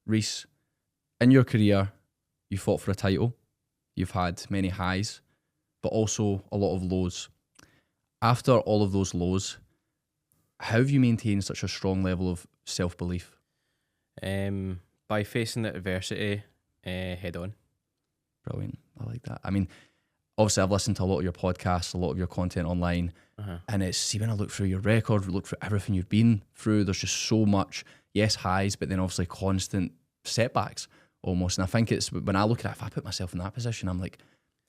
Reece, in your career, you fought for a title. You've had many highs, but also a lot of lows. After all of those lows, how have you maintained such a strong level of self-belief? By facing the adversity head on. Brilliant. I like that. I mean, obviously I've listened to a lot of your podcasts, a lot of your content online, and it's, see, when I look through your record, look through everything you've been through, there's just so much, yes, highs, but then obviously constant setbacks almost. And I think it's, when I look at it, if I put myself in that position, I'm like,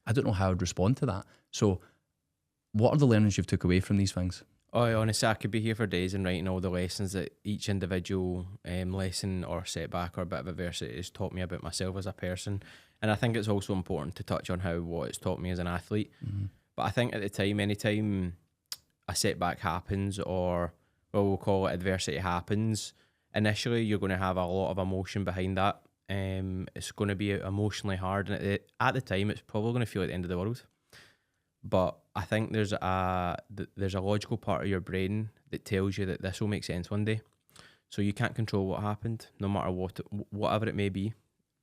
I don't know how I would respond to that. So what are the learnings you've took away from these things? Oh, honestly, I could be here for days and writing all the lessons that each individual lesson or setback or bit of adversity has taught me about myself as a person. And I think it's also important to touch on what it's taught me as an athlete. But I think at the time, anytime a setback happens, or we'll call it adversity happens, initially you're going to have a lot of emotion behind that. It's going to be emotionally hard, and at the time it's probably going to feel like the end of the world. But I think there's a logical part of your brain that tells you that this will make sense one day. So you can't control what happened, no matter whatever it may be.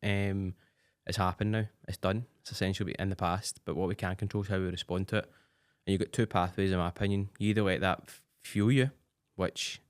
It's happened now. It's done. It's essentially in the past. But what we can control is how we respond to it. And you've got two pathways, in my opinion. You either let that fuel you, which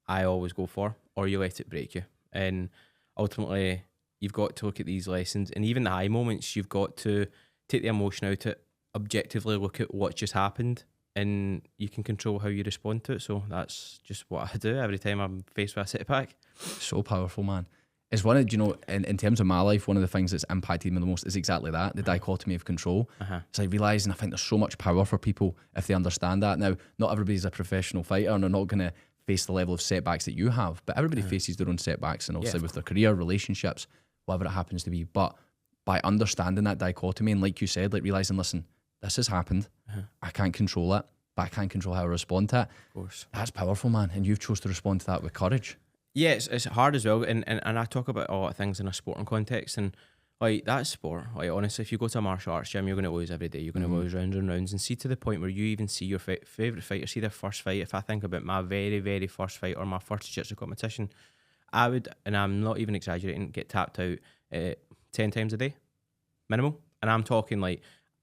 I always go for, or you let it break you. And ultimately, you've got to look at these lessons. And even the high moments, you've got to take the emotion out of it, objectively look at what just happened, and you can control how you respond to it. So that's just what I do every time I'm faced with a setback. So powerful, man. It's one of, in terms of my life, one of the things that's impacted me the most is exactly that, the dichotomy of control. It's like realising, I think there's so much power for people if they understand that. Now, not everybody's a professional fighter and they're not going to face the level of setbacks that you have, but everybody faces their own setbacks, and obviously with their career, relationships, whatever it happens to be. But by understanding that dichotomy, and like you said, like realising, listen, this has happened, I can't control it, but I can control how I respond to it. Of course. That's powerful, man. And you've chose to respond to that with courage. Yeah, it's hard as well, and I talk about a lot of things in a sporting context, and like that sport, like honestly, if you go to a martial arts gym, you're going to lose every day. You're going to lose rounds and rounds, and see to the point where you even see your favourite fighter, see their first fight. If I think about my very, very first fight or my first jiu-jitsu competition, I would, and I'm not even exaggerating, get tapped out 10 times a day, minimal. And I'm talking like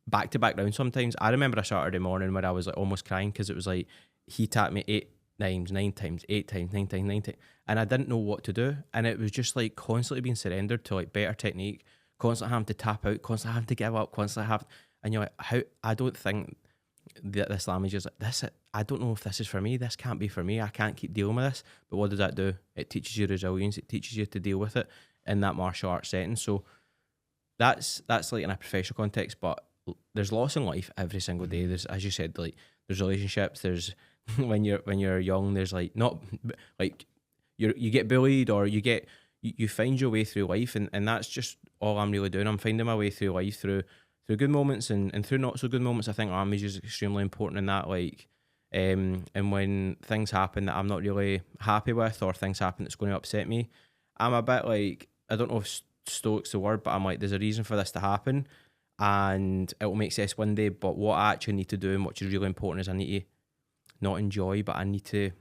back-to-back rounds sometimes. I remember a Saturday morning where I was like almost crying because it was like he tapped me 8 times, 9 times, 8 times, 9 times, 9 times, and I didn't know what to do. And it was just like constantly being surrendered to like better technique, constantly having to tap out, constantly having to give up, constantly having, and you're like, how? I don't think that this language is like this. I don't know if this is for me. This can't be for me. I can't keep dealing with this. But what does that do? It teaches you resilience. It teaches you to deal with it in that martial arts setting. So that's like in a professional context, but there's loss in life every single day. There's, as you said, like there's relationships. There's when you're young, there's like not like you get bullied, or you find your way through life, and that's just all I'm really doing. I'm finding my way through life through good moments and through not so good moments. I think language is extremely important in that, like and when things happen that I'm not really happy with, or things happen that's going to upset me, I'm a bit like, I don't know if stoic's the word, but I'm like, there's a reason for this to happen, and it will make sense one day. But what I actually need to do, and what's really important, is I need to not enjoy, but I need to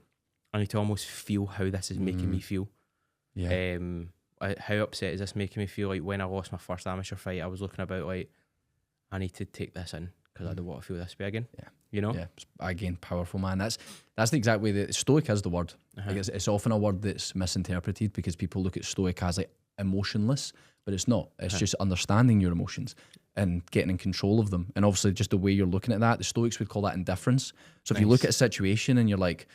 almost feel how this is making me feel. Yeah. How upset is this making me feel? Like when I lost my first amateur fight, I was looking about like, I need to take this in because I don't want to feel this way again. Yeah. You know? Yeah. Again, powerful, man. That's the exact way that stoic is the word. Like it's often a word that's misinterpreted because people look at stoic as like emotionless, but it's not. It's just understanding your emotions and getting in control of them. And obviously just the way you're looking at that, the Stoics would call that indifference. So if you look at a situation and you're like,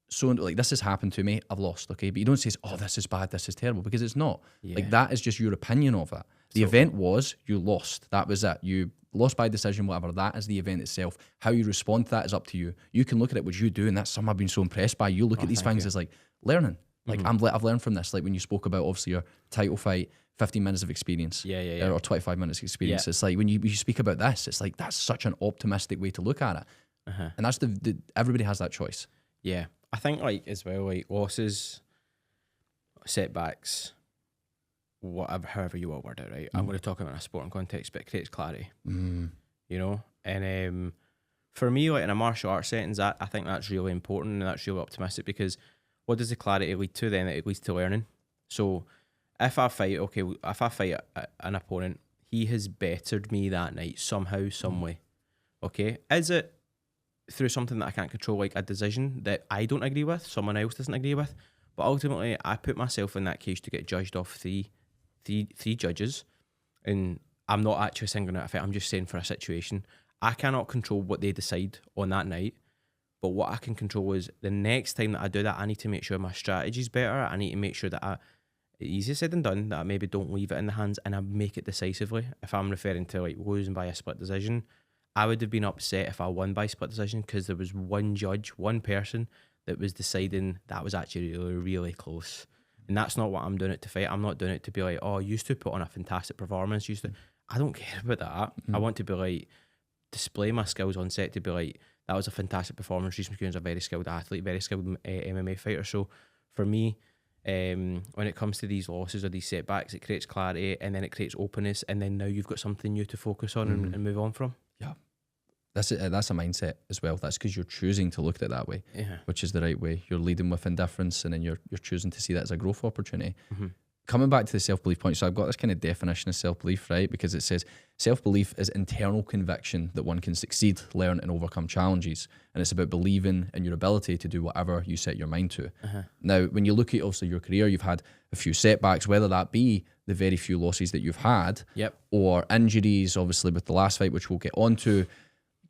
so like this has happened to me, I've lost, okay? But you don't say, oh, this is bad, this is terrible, because it's not. Like that is just your opinion of it. The event was, you lost. That was it. You lost by decision, whatever. That is the event itself. How you respond to that is up to you. You can look at it, which you do, and that's something I've been so impressed by. You look at these things as like learning. Like I've learned from this. Like when you spoke about obviously your title fight, 15 minutes of experience, or 25 minutes of experience. It's like when you speak about this, it's like that's such an optimistic way to look at it, and that's the everybody has that choice. Yeah, I think like as well, like losses, setbacks, whatever, however you want to word it, right? I'm going to talk about a sporting context, but it creates clarity. You know, and for me, like in a martial arts settings, I think that's really important and that's really optimistic, because what does the clarity lead to then? It leads to learning. So if I fight, an opponent, he has bettered me that night somehow, some way. Okay, is it through something that I can't control, like a decision that I don't agree with, someone else doesn't agree with? But ultimately, I put myself in that case to get judged off three judges, and I'm not actually singling out a fight. I'm just saying for a situation, I cannot control what they decide on that night. But what I can control is the next time that I do that, I need to make sure my strategy's better. I need to make sure that easier said than done, that I maybe don't leave it in the hands and I make it decisively. If I'm referring to like losing by a split decision, I would have been upset if I won by split decision because there was one judge, one person that was deciding that was actually really, really close. And that's not what I'm doing it to fight. I'm not doing it to be like, oh, you used to put on a fantastic performance. I don't care about that. I want to be like, display my skills on set to be like, that was a fantastic performance. Reece McEwan's a very skilled athlete, very skilled MMA fighter. So for me, when it comes to these losses or these setbacks, it creates clarity and then it creates openness, and then now you've got something new to focus on and move on from. Yeah. That's a mindset as well. That's because you're choosing to look at it that way, which is the right way. You're leading with indifference, and then you're choosing to see that as a growth opportunity. Coming back to the self-belief point, so I've got this kind of definition of self-belief, right? Because it says self-belief is internal conviction that one can succeed, learn, and overcome challenges. And it's about believing in your ability to do whatever you set your mind to. Now, when you look at also your career, you've had a few setbacks, whether that be the very few losses that you've had, or injuries, obviously with the last fight, which we'll get onto.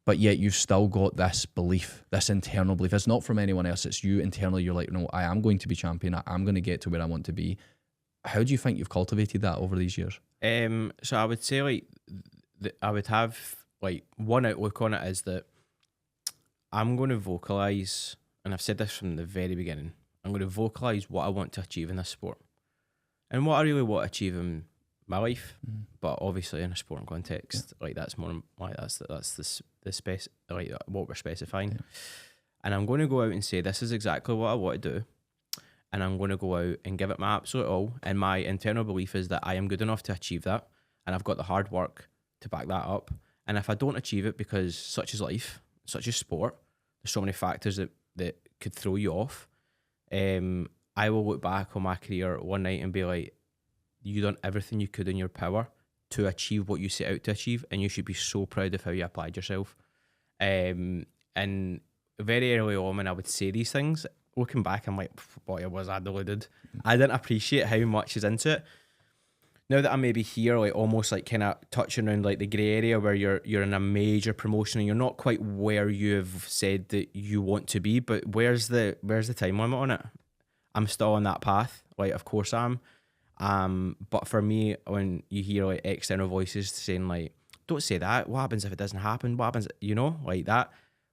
But yet you've still got this belief, this internal belief. It's not from anyone else. It's you internally. You're like, no, I am going to be champion. I'm going to get to where I want to be. How do you think you've cultivated that over these years? So I would say like I would have like one outlook on it is that I'm going to vocalize, and I've said this from the very beginning, I'm going to vocalize what I want to achieve in this sport and what I really want to achieve in my life. But obviously in a sporting context, like that's more like that's the space, like what we're specifying. And I'm going to go out and say this is exactly what I want to do. And I'm going to go out and give it my absolute all. And my internal belief is that I am good enough to achieve that. And I've got the hard work to back that up. And if I don't achieve it, because such is life, such is sport, there's so many factors that could throw you off. I will look back on my career one night and be like, you done everything you could in your power to achieve what you set out to achieve. And you should be so proud of how you applied yourself. And very early on when I would say these things, looking back, I'm like, boy, was I deluded. I didn't appreciate how much is into it. Now that I'm maybe here, like almost like kind of touching around like the grey area where you're in a major promotion and you're not quite where you've said that you want to be, but where's the time limit on it? I'm still on that path. Like, of course I am. But for me, when you hear like external voices saying like, don't say that. What happens if it doesn't happen? What happens, like that?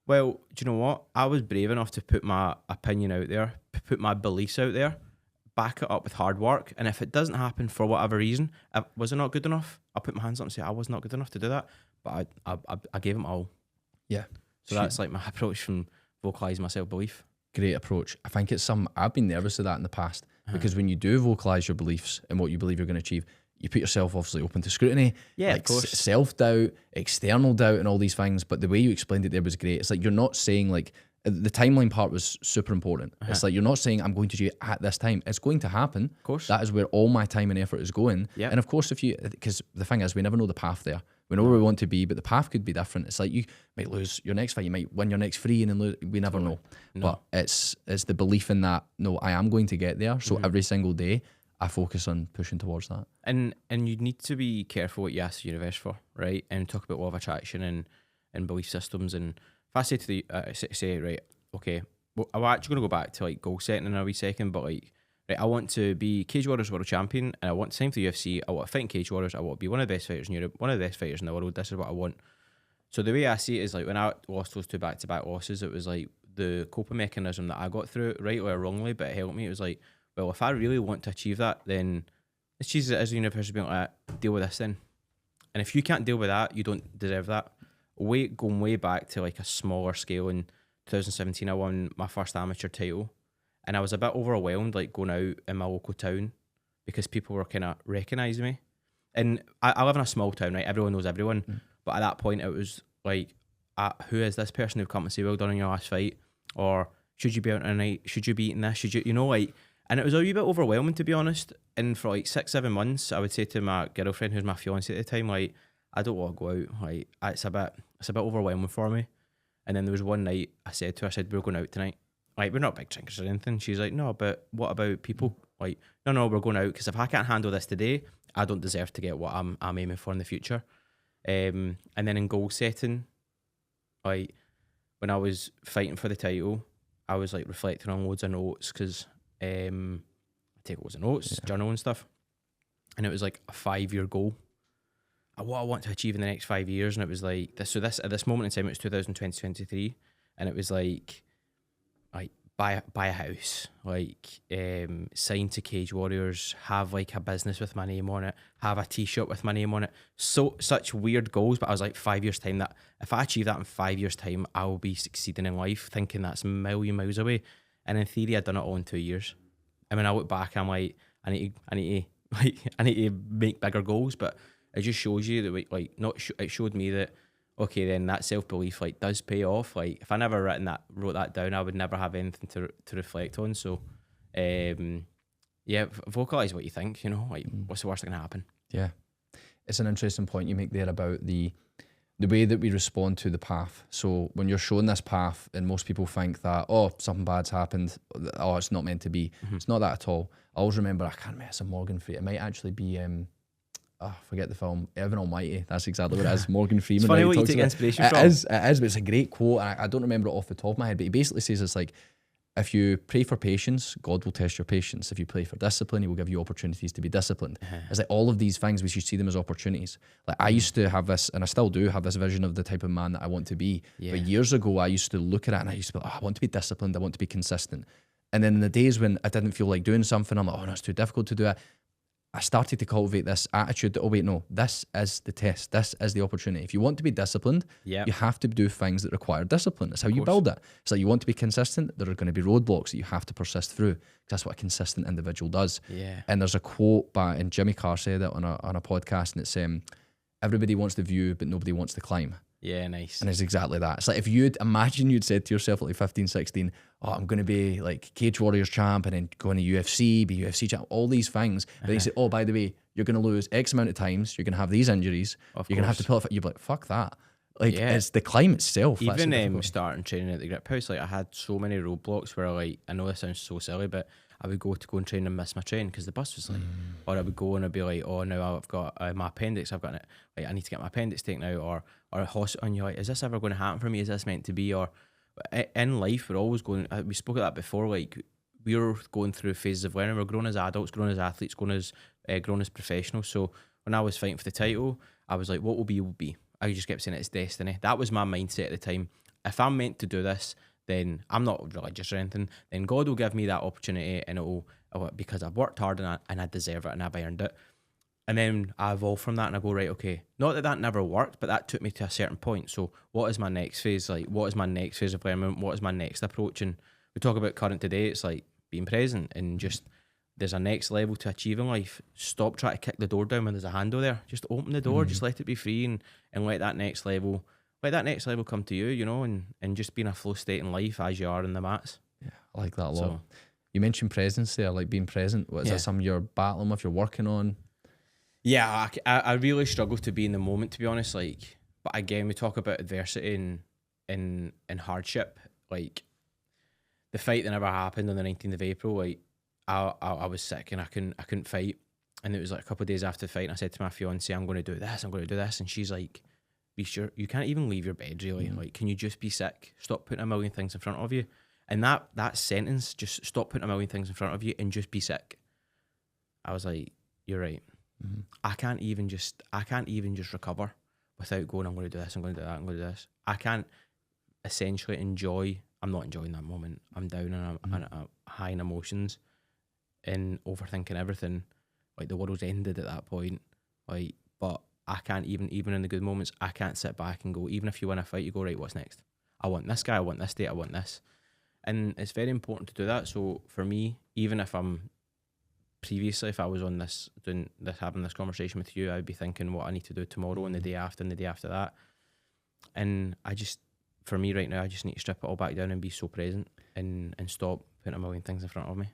Well, do you know what? I was brave enough to put my opinion out there, put my beliefs out there, back it up with hard work. And if it doesn't happen for whatever reason, was it not good enough? I'll put my hands up and say I was not good enough to do that. But I gave them all. Yeah. So that's like my approach from vocalising my self-belief. Great approach. I think it's I've been nervous of that in the past because when you do vocalise your beliefs and what you believe you're going to achieve, you put yourself obviously open to scrutiny, of course. Self-doubt, external doubt and all these things. But the way you explained it there was great. It's like you're not saying like, the timeline part was super important. It's like you're not saying I'm going to do it at this time. It's going to happen. Of course. That is where all my time and effort is going. Yeah. And of course, because the thing is, we never know the path there. We know where we want to be, but the path could be different. It's like you might lose your next fight, you might win your next three, and then lose. We never know. No. But it's the belief in that, no, I am going to get there. So every single day, I focus on pushing towards that. And you need to be careful what you ask the universe for, right? And talk about law of attraction and belief systems. And if I say to the say right, okay, well, I'm actually going to go back to like goal setting in a wee second, but like, right, I want to be Cage Warriors World Champion, and I want to sign for the UFC. I want to fight in Cage Warriors. I want to be one of the best fighters in Europe, one of the best fighters in the world. This is what I want. So the way I see it is like when I lost those two back-to-back losses, it was like the coping mechanism that I got through, rightly or wrongly, but it helped me. It was like, well, if I really want to achieve that, then it's Jesus as the universe being like, deal with this then. And if you can't deal with that, you don't deserve that. Going way back to like a smaller scale in 2017, I won my first amateur title, and I was a bit overwhelmed, like going out in my local town because people were kind of recognising me. And I live in a small town, right? Everyone knows everyone. But at that point, it was like, who is this person who come and say, well done on your last fight? Or should you be out tonight? Should you be eating this? Should you, like, And it was a wee bit overwhelming, to be honest. And for like 6-7 months, I would say to my girlfriend, who's my fiance at the time, like, I don't want to go out. Like, it's a bit overwhelming for me. And then there was one night I said to her, we're going out tonight. Like, we're not big drinkers or anything. She's like, no, but what about people? Like, no, we're going out because if I can't handle this today, I don't deserve to get what I'm aiming for in the future. And then in goal setting, like, when I was fighting for the title, I was like reflecting on loads of notes because I take loads of notes, journal and stuff. And it was like a 5-year goal. What I want to achieve in the next 5 years, and it was like this. So this at this moment in time, it was 2023, and it was like buy a house, like sign to Cage Warriors, have like a business with my name on it, have a t-shirt with my name on it. So such weird goals, but I was like 5 years time. That if I achieve that in 5 years time, I will be succeeding in life. Thinking that's a million miles away, and in theory, I'd done it all in 2 years. And when I look back, I'm like, I need to make bigger goals, but it just shows you that it showed me that okay, then that self-belief like does pay off. Like if I never wrote that down, I would never have anything to reflect on. So vocalize what you think, you know, like what's the worst that can happen? Yeah. It's an interesting point you make there about the way that we respond to the path. So when you're shown this path and most people think that, oh, something bad's happened, oh, it's not meant to be. It's not that at all. I always remember, I can't remember, it's a Morgan Freeman. It might actually be forget the film, Evan Almighty. That's exactly what it is. Morgan Freeman. It's funny what you take inspiration from. It is, but it's a great quote. I don't remember it off the top of my head, but he basically says it's like, if you pray for patience, God will test your patience. If you pray for discipline, he will give you opportunities to be disciplined. It's like all of these things, we should see them as opportunities. Like I used to have this, and I still do have this vision of the type of man that I want to be. Yeah. But years ago, I used to look at it and I used to be like, I want to be disciplined. I want to be consistent. And then in the days when I didn't feel like doing something, I'm like, oh no, it's too difficult to do it. I started to cultivate this attitude that, oh wait, no, this is the test. This is the opportunity. If you want to be disciplined, you have to do things that require discipline. That's how you build it. It's like you want to be consistent, there are going to be roadblocks that you have to persist through. That's what a consistent individual does. Yeah. And there's a quote and Jimmy Carr said it on a podcast, and it's everybody wants the view, but nobody wants to climb. Yeah, nice. And it's exactly that. It's like if you'd said to yourself at like 15, 16, oh, I'm going to be like Cage Warriors champ and then go into UFC, be UFC champ, all these things. But they say, oh, by the way, you're going to lose X amount of times, you're going to have these injuries, you're going to have to pull it. You're like, fuck that. Like, it's the climb itself. Even starting training at the grip house, like I had so many roadblocks where like, I know this sounds so silly, but I would go and train and miss my train because the bus was late. Or I would go and I'd be like, oh, now I've got my appendix, I've got it. Like, I need to get my appendix taken out, or a hospital, and you're like, is this ever going to happen for me? Is this meant to be? Or in life, we're always going, we spoke of that before, like we're going through phases of learning. We're growing as adults, growing as athletes, growing as professionals. So when I was fighting for the title, I was like, what will be. I just kept saying it's destiny. That was my mindset at the time. If I'm meant to do this, then I'm not religious or anything, then God will give me that opportunity, and it'll because I've worked hard and I deserve it and I've earned it. And then I evolve from that and I go, right, okay, not that never worked, but that took me to a certain point. So what is my next phase? Like, what is my next phase of learning? What is my next approach? And we talk about current today, it's like being present and just, there's a next level to achieve in life. Stop trying to kick the door down when there's a handle there. Just open the door, just let it be free, and let that next level come to you, you know, and just be in a flow state in life as you are in the mats. Yeah, I like that a lot. So, you mentioned presence there, like being present. What is that something you're battling with, you're working on? Yeah, I really struggle to be in the moment, to be honest. Like, but again, we talk about adversity and hardship. Like, the fight that never happened on the 19th of April, like, I was sick and I couldn't fight. And it was like a couple of days after the fight, and I said to my fiance, I'm going to do this. And she's like, be sure, you can't even leave your bed, really. Like, can you just be sick? Stop putting a million things in front of you. And that sentence, just stop putting a million things in front of you and just be sick. I was like, you're right. I can't even just recover without going, I'm going to do this, I'm going to do that, I'm going to do this. I can't essentially I'm not enjoying that moment. I'm down and I'm high in emotions and overthinking everything. Like, the world's ended at that point. Like, but I can't even in the good moments, I can't sit back and go, even if you win a fight, you go, right, what's next? I want this guy, I want this date, I want this. And it's very important to do that. So for me, even if if I was on this, having this conversation with you, I'd be thinking what I need to do tomorrow and the day after and the day after that. And for me right now, I just need to strip it all back down and be so present and stop putting a million things in front of me.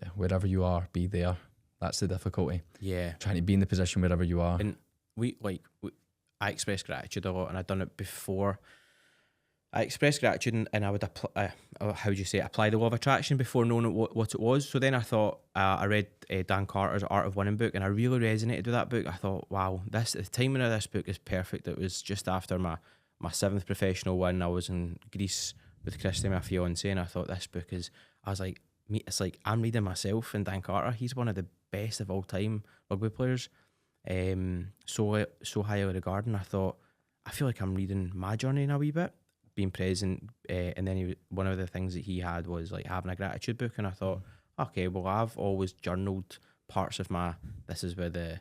Yeah, wherever you are, be there. That's the difficulty. Yeah. Trying to be in the position wherever you are. And I express gratitude a lot, and I've done it before. I express gratitude, and I would apply, how do you say it? Apply the law of attraction before knowing what it was. So then I thought, I read Dan Carter's Art of Winning book, and I really resonated with that book. I thought, wow, the timing of this book is perfect. It was just after my 7th professional win. I was in Greece with Christy, my fiance, and I thought this book is, I was like, it's like I'm reading myself and Dan Carter. He's one of the best of all time rugby players. So highly regarded. I thought, I feel like I'm reading my journey in a wee bit, being present. And then one of the things that he had was like having a gratitude book, and I thought, okay, well, I've always journaled parts of my. This is where the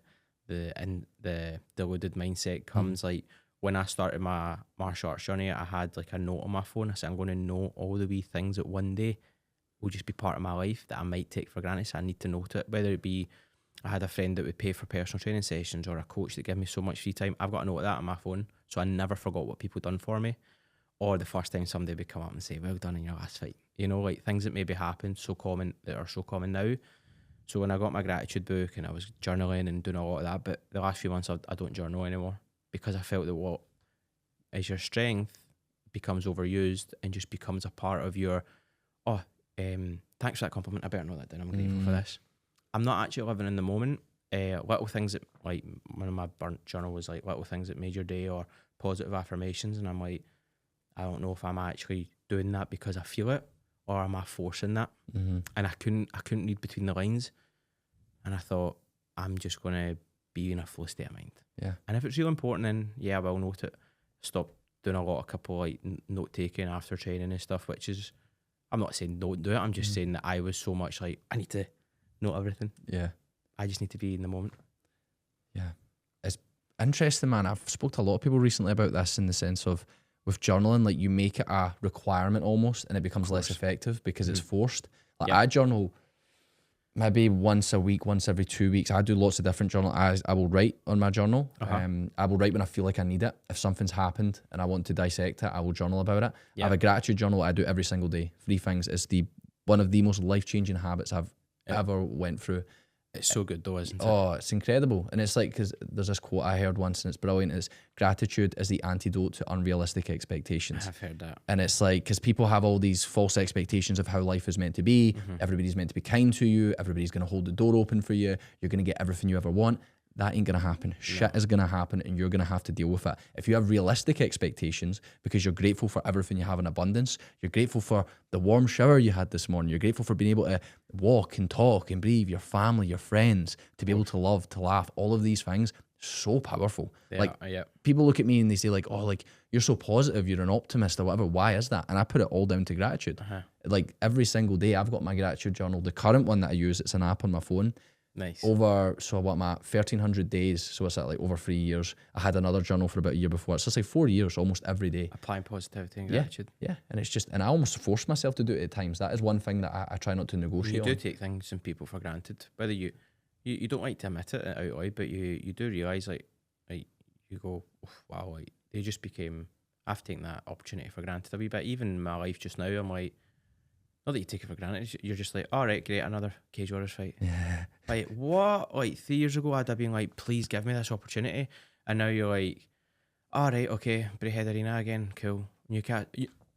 deluded mindset comes. Like when I started my martial arts journey, I had like a note on my phone. I said, I'm going to note all the wee things that one day will just be part of my life that I might take for granted. So I need to note it, whether it be I had a friend that would pay for personal training sessions or a coach that gave me so much free time. I've got a note of that on my phone, so I never forgot what people done for me. Or the first time somebody would come up and say, well done in your last fight. You know, like things that maybe happened that are so common now. So when I got my gratitude book and I was journaling and doing a lot of that, but the last few months I don't journal anymore, because I felt that what is your strength becomes overused and just becomes a part of your, thanks for that compliment, I better know that down, I'm grateful for this. I'm not actually living in the moment. Little things that, like, one of my burnt journal was like little things that made your day or positive affirmations, and I'm like, I don't know if I'm actually doing that because I feel it or am I forcing that? And I couldn't read between the lines, and I thought, I'm just going to be in a flow state of mind. Yeah. And if it's real important, then yeah, I will note it. Stop doing a lot of couple like note taking after training and stuff, which is, I'm not saying don't do it. I'm just saying that I was so much like, I need to note everything. Yeah. I just need to be in the moment. Yeah. It's interesting, man. I've spoke to a lot of people recently about this, in the sense of, with journaling, like you make it a requirement almost, and it becomes less effective because it's forced. Like I journal maybe once a week, once every 2 weeks. I do lots of different journal. I will write on my journal. I will write when I feel like I need it. If something's happened and I want to dissect it, I will journal about it. I have a gratitude journal I do every single day. 3 things. It's one of the most life-changing habits I've ever went through. It's so good though, isn't it? Oh, it's incredible. And it's like, because there's this quote I heard once and it's brilliant, is gratitude is the antidote to unrealistic expectations. I've heard that. And it's like, because people have all these false expectations of how life is meant to be. Everybody's meant to be kind to you. Everybody's going to hold the door open for you. You're going to get everything you ever want. That ain't going to happen. Shit is going to happen, and you're going to have to deal with it. If you have realistic expectations, because you're grateful for everything you have in abundance, you're grateful for the warm shower you had this morning, you're grateful for being able to walk and talk and breathe, your family, your friends, to be able to love, to laugh, all of these things, so powerful. People look at me and they say like, oh, like, you're so positive, you're an optimist or whatever. Why is that? And I put it all down to gratitude. Like every single day I've got my gratitude journal. The current one that I use, it's an app on my phone. Nice. Over, so what am I, 1,300 days, so it's at like over 3 years. I had another journal for about a year before, so it's like 4 years almost every day. Applying positivity and gratitude. Yeah, and it's just, and I almost force myself to do it at times. That is one thing that I try not to negotiate on. You do take things and people for granted, whether you don't like to admit it out loud, but you do realise like you go, wow, like they just became, I've taken that opportunity for granted a wee bit. Even in my life just now, I'm like, not that you take it for granted, you're just like, all right, great, another Cage Warriors fight. Yeah. Like, what? Like 3 years ago, I'd have been like, please give me this opportunity. And now you're like, all right, okay, Braehead Arena again, cool. You can't,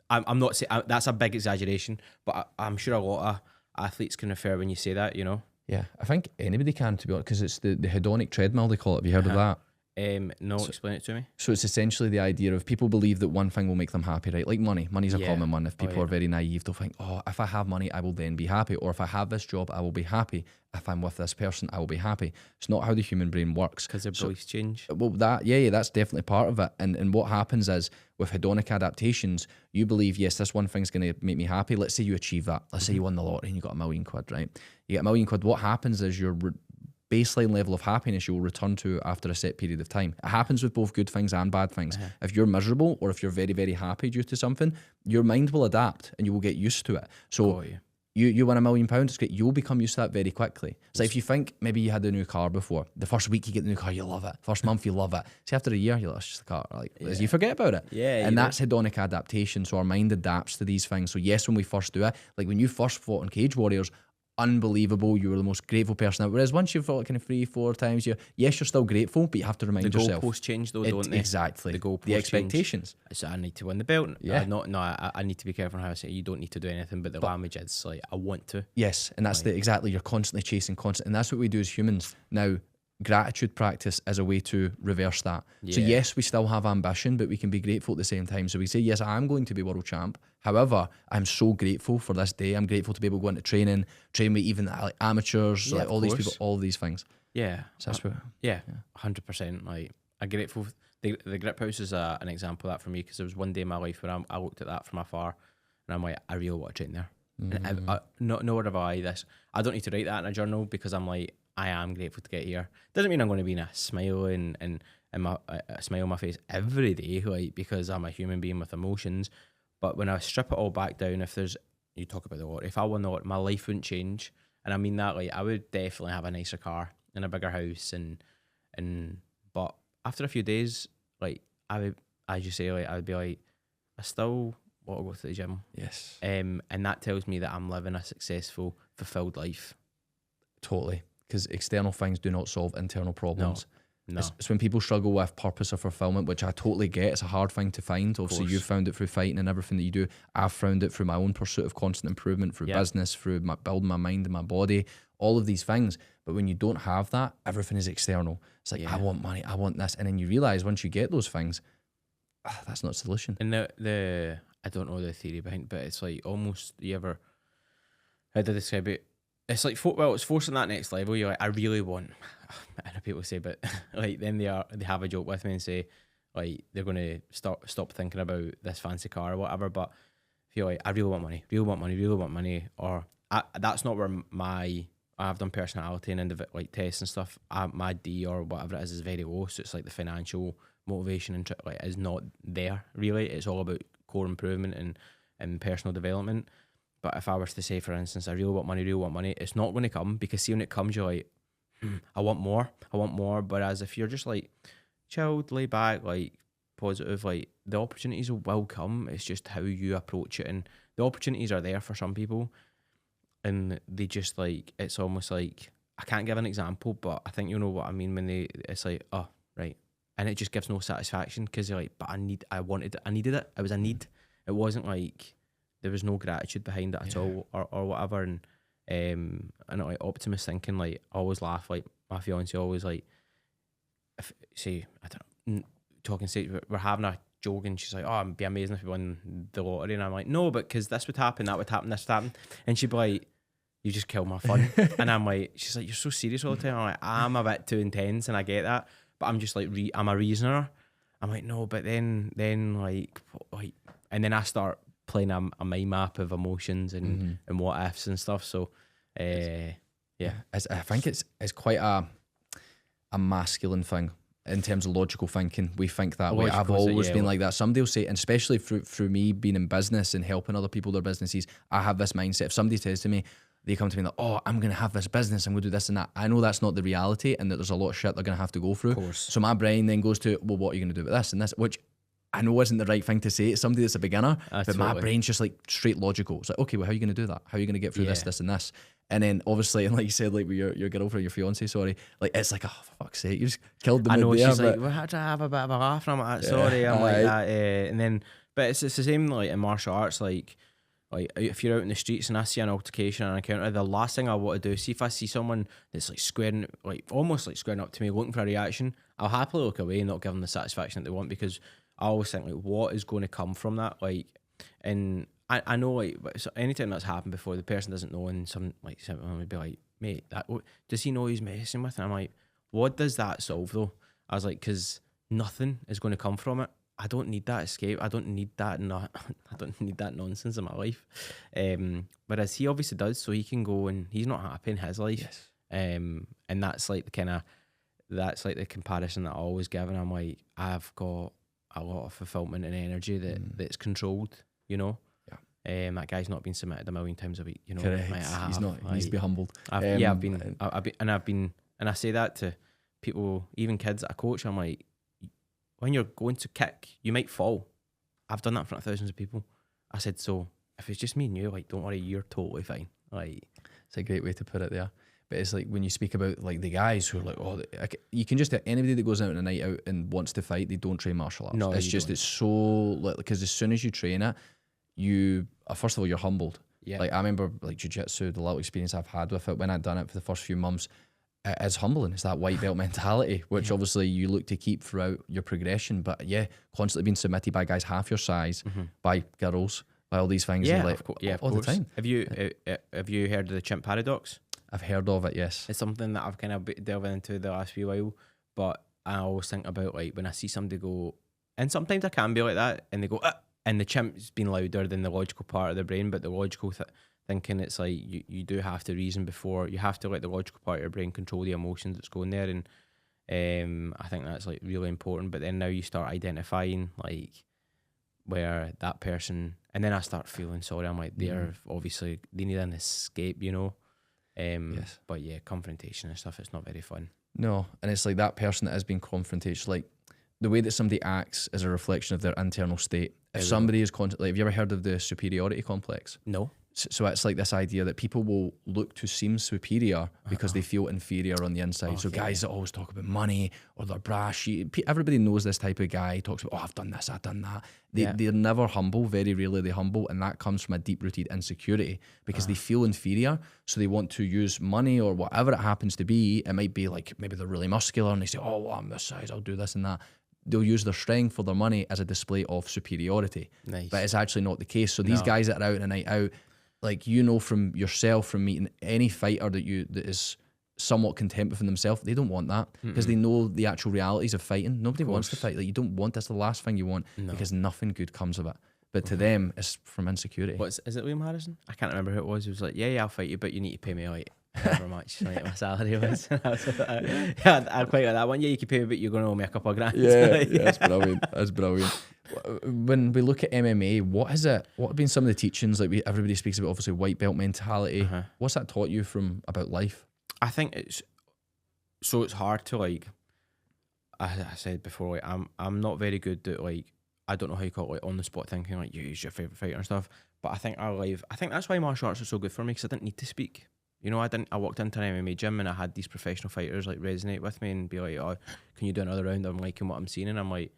I'm not saying, that's a big exaggeration, but I'm sure a lot of athletes can refer when you say that, you know? Yeah, I think anybody can, to be honest, because it's the hedonic treadmill, they call it. Have you heard of that? No, explain it to me. So it's essentially the idea of, people believe that one thing will make them happy, right? Like money. Money's a common one. If people are very naive, they'll think, oh, if I have money, I will then be happy. Or if I have this job, I will be happy. If I'm with this person, I will be happy. It's not how the human brain works. Because their beliefs change. Well, that's definitely part of it. And what happens is, with hedonic adaptations, you believe, yes, this one thing's going to make me happy. Let's say you achieve that. Let's say you won the lottery and you got £1 million, right? You get £1 million. What happens is your baseline level of happiness you will return to after a set period of time. It happens with both good things and bad things. If you're miserable, or if you're very, very happy due to something, your mind will adapt and you will get used to it. So you win £1 million, it's great. You'll become used to that very quickly. So if you think maybe you had a new car before, the first week you get the new car, you love it. First month you love it. See, after a year, you're like, it's just a car. Like, you forget about it. And that's hedonic adaptation. So our mind adapts to these things. So yes, when we first do it, like when you first fought on Cage Warriors, unbelievable. You were the most grateful person. Whereas once you've felt kind of 3-4 times, you're still grateful, but you have to remind The yourself. goalposts change though, don't they? Exactly. The goalposts The expectations. change. So I need to win the belt. Yeah. I need to be careful how I say. You don't need to do anything, but the language is like, I want to. Yes, and that's exactly. You're constantly chasing, and that's what we do as humans. Now, gratitude practice is a way to reverse that. So yes, we still have ambition, but we can be grateful at the same time. So we say, yes, I'm going to be world champ. However, I'm so grateful for this day. I'm grateful to be able to go into training, train with even like amateurs, like all these people, all these things. Yeah. So that's what, 100%. Like, I'm grateful. The grip house is an example of that for me, because there was one day in my life where I looked at that from afar and I'm like, I really want to train there. And nor have I this. I don't need to write that in a journal, because I'm like, I am grateful to get here. Doesn't mean I'm going to be in a smile and a smile on my face every day, like, because I'm a human being with emotions. But when I strip it all back down, if there's, you talk about the lottery, if I won the lottery, my life wouldn't change. And I mean that, like, I would definitely have a nicer car and a bigger house, but after a few days, like, I would, as you say, like, I would be like, I still want to go to the gym. yes, And that tells me that I'm living a successful, fulfilled life. totally. Because external things do not solve internal problems. No. It's when people struggle with purpose or fulfillment, which I totally get. It's a hard thing to find. Obviously, you've found it through fighting and everything that you do. I've found it through my own pursuit of constant improvement, through business, through building my mind and my body, all of these things. But when you don't have that, everything is external. It's like, I want money, I want this. And then you realize once you get those things, that's not a solution. And the I don't know the theory behind, but it's like almost, how do I describe it? It's like, it's forcing that next level. You're like, I really want, I know people say, but like, then they have a joke with me and say, like, they're going to stop thinking about this fancy car or whatever. But if you're like, I really want money, or that's not where I've done personality and like tests and stuff. My D or whatever it is very low. So it's like the financial motivation and like is not there really. It's all about core improvement and personal development. But if I was to say, for instance, I really want money, it's not going to come, because see, when it comes, you're like, I want more. Whereas if you're just like chilled, lay back, like positive, like the opportunities will come. It's just how you approach it. And the opportunities are there for some people, and they just like, it's almost like, I can't give an example, but I think you know what I mean when it's like, oh, right. And it just gives no satisfaction, because you're like, but I needed it. It was a need. It wasn't like, there was no gratitude behind it at all, or whatever. And like optimist thinking, like, I always laugh, like my fiance always like, if say, I don't know, talking stage, we're having a joke and she's like, oh, it'd be amazing if we won the lottery. And I'm like, no, but because this would happen, that would happen, this would happen. And she'd be like, you just killed my fun. And I'm like, she's like, you're so serious all the time. I'm like, I'm a bit too intense, and I get that, but I'm just like, I'm a reasoner. I'm like, no, but then like, and then I start playing a mind map of emotions and what ifs and stuff. So I think it's quite a masculine thing in terms of logical thinking. We think that way. I've always been like that. Somebody will say, and especially through me being in business and helping other people their businesses, I have this mindset. If somebody says to me, they come to me like, oh, I'm going to have this business, I'm going to do this and that, I know that's not the reality, and that there's a lot of shit they're going to have to go through. Of course. So my brain then goes to, well, what are you going to do with this and this, which I know isn't the right thing to say. It's somebody that's a beginner, but my brain's just like straight logical. It's like, okay, well, how are you going to do that? How are you going to get through this and this? And then obviously, and like you said, like with your girlfriend, your fiance, sorry, like it's like, oh, for fuck's sake, you just killed the mood. I know, there, she's like, we had to have a bit of a laugh, and I'm like, sorry, I'm like that. And then, but it's the same like in martial arts, like if you're out in the streets and I see an altercation and an encounter, the last thing I want to do, see if I see someone that's like almost like squaring up to me, looking for a reaction, I'll happily look away and not give them the satisfaction that they want, because I always think like, what is going to come from that? Like, and I know like, so anytime that's happened before, the person doesn't know, and someone would be like, mate, does he know he's messing with? And I'm like, what does that solve though? I was like, because nothing is going to come from it. I don't need that escape. I don't need that. I don't need that nonsense in my life. Whereas he obviously does, so he can go and he's not happy in his life. Yes. And that's like that's like the comparison that I always give. And I'm like, I've got a lot of fulfillment and energy that's controlled, you know. Yeah. That guy's not been submitted a million times a week, you know. Correct. He's not. He needs to be humbled. I've been, and I say that to people, even kids that I coach. I'm like, when you're going to kick, you might fall. I've done that in front of thousands of people. I said, so if it's just me and you, like, don't worry, you're totally fine. Like, It's a great way to put it there. But it's like when you speak about like the guys who are like, oh, you can just anybody that goes out on a night out and wants to fight, they don't train martial arts. No, it's just, it's so like, because as soon as you train it, you first of all, you're humbled. Yeah. Like I remember like jiu-jitsu, the little experience I've had with it when I'd done it for the first few months, it is humbling. It's that white belt mentality, which obviously you look to keep throughout your progression. But yeah, constantly being submitted by guys half your size, by girls, by all these things. Yeah, like, all the time. Have you heard of the chimp paradox? I've heard of it, yes. It's something that I've kind of delved into the last few while, but I always think about like when I see somebody go, and sometimes I can be like that, and they go, and the chimp's been louder than the logical part of the brain, but the logical thinking, it's like you do have to reason before, you have to let the logical part of your brain control the emotions that's going there, and I think that's like really important. But then now you start identifying like where that person, and then I start feeling sorry. I'm like, they're obviously, they need an escape, you know. Yes. But yeah, confrontation and stuff, it's not very fun. No, and it's like that person that has been confrontation, like the way that somebody acts is a reflection of their internal state. If somebody is constantly, have you ever heard of the superiority complex? No. So it's like this idea that people will look to seem superior because they feel inferior on the inside. Okay. So guys that always talk about money or they're brash, everybody knows this type of guy, talks about, oh, I've done this, I've done that. They're never humble, very rarely they're humble, and that comes from a deep-rooted insecurity because they feel inferior, so they want to use money or whatever it happens to be. It might be like, maybe they're really muscular and they say, oh, well, I'm this size, I'll do this and that. They'll use their strength or their money as a display of superiority. Nice. But it's actually not the case. So these guys that are out on a night out, like, you know, from yourself, from meeting any fighter that is somewhat content within themselves, they don't want that because they know the actual realities of fighting. Nobody wants to fight. Like, you don't want, that's the last thing you want because nothing good comes of it. But to them, it's from insecurity. Is it Liam Harrison? I can't remember who it was. He was like, yeah, I'll fight you, but you need to pay me like however much like my salary was. Yeah, I quite like that one. Yeah, you can pay me, but you're going to owe me a couple of grand. Yeah, that's brilliant. That's brilliant. When we look at MMA, what have been some of the teachings? Like everybody speaks about, obviously, white belt mentality. What's that taught you about life? I think it's hard to, like, I said before, like, I'm not very good at, like, I don't know how you call it, like, on the spot thinking, like, use your favorite fighter and stuff. But I think I think that's why martial arts are so good for me, because I didn't need to speak. You know, I walked into an MMA gym and I had these professional fighters like resonate with me and be like, oh, can you do another round? I'm liking what I'm seeing, and I'm like,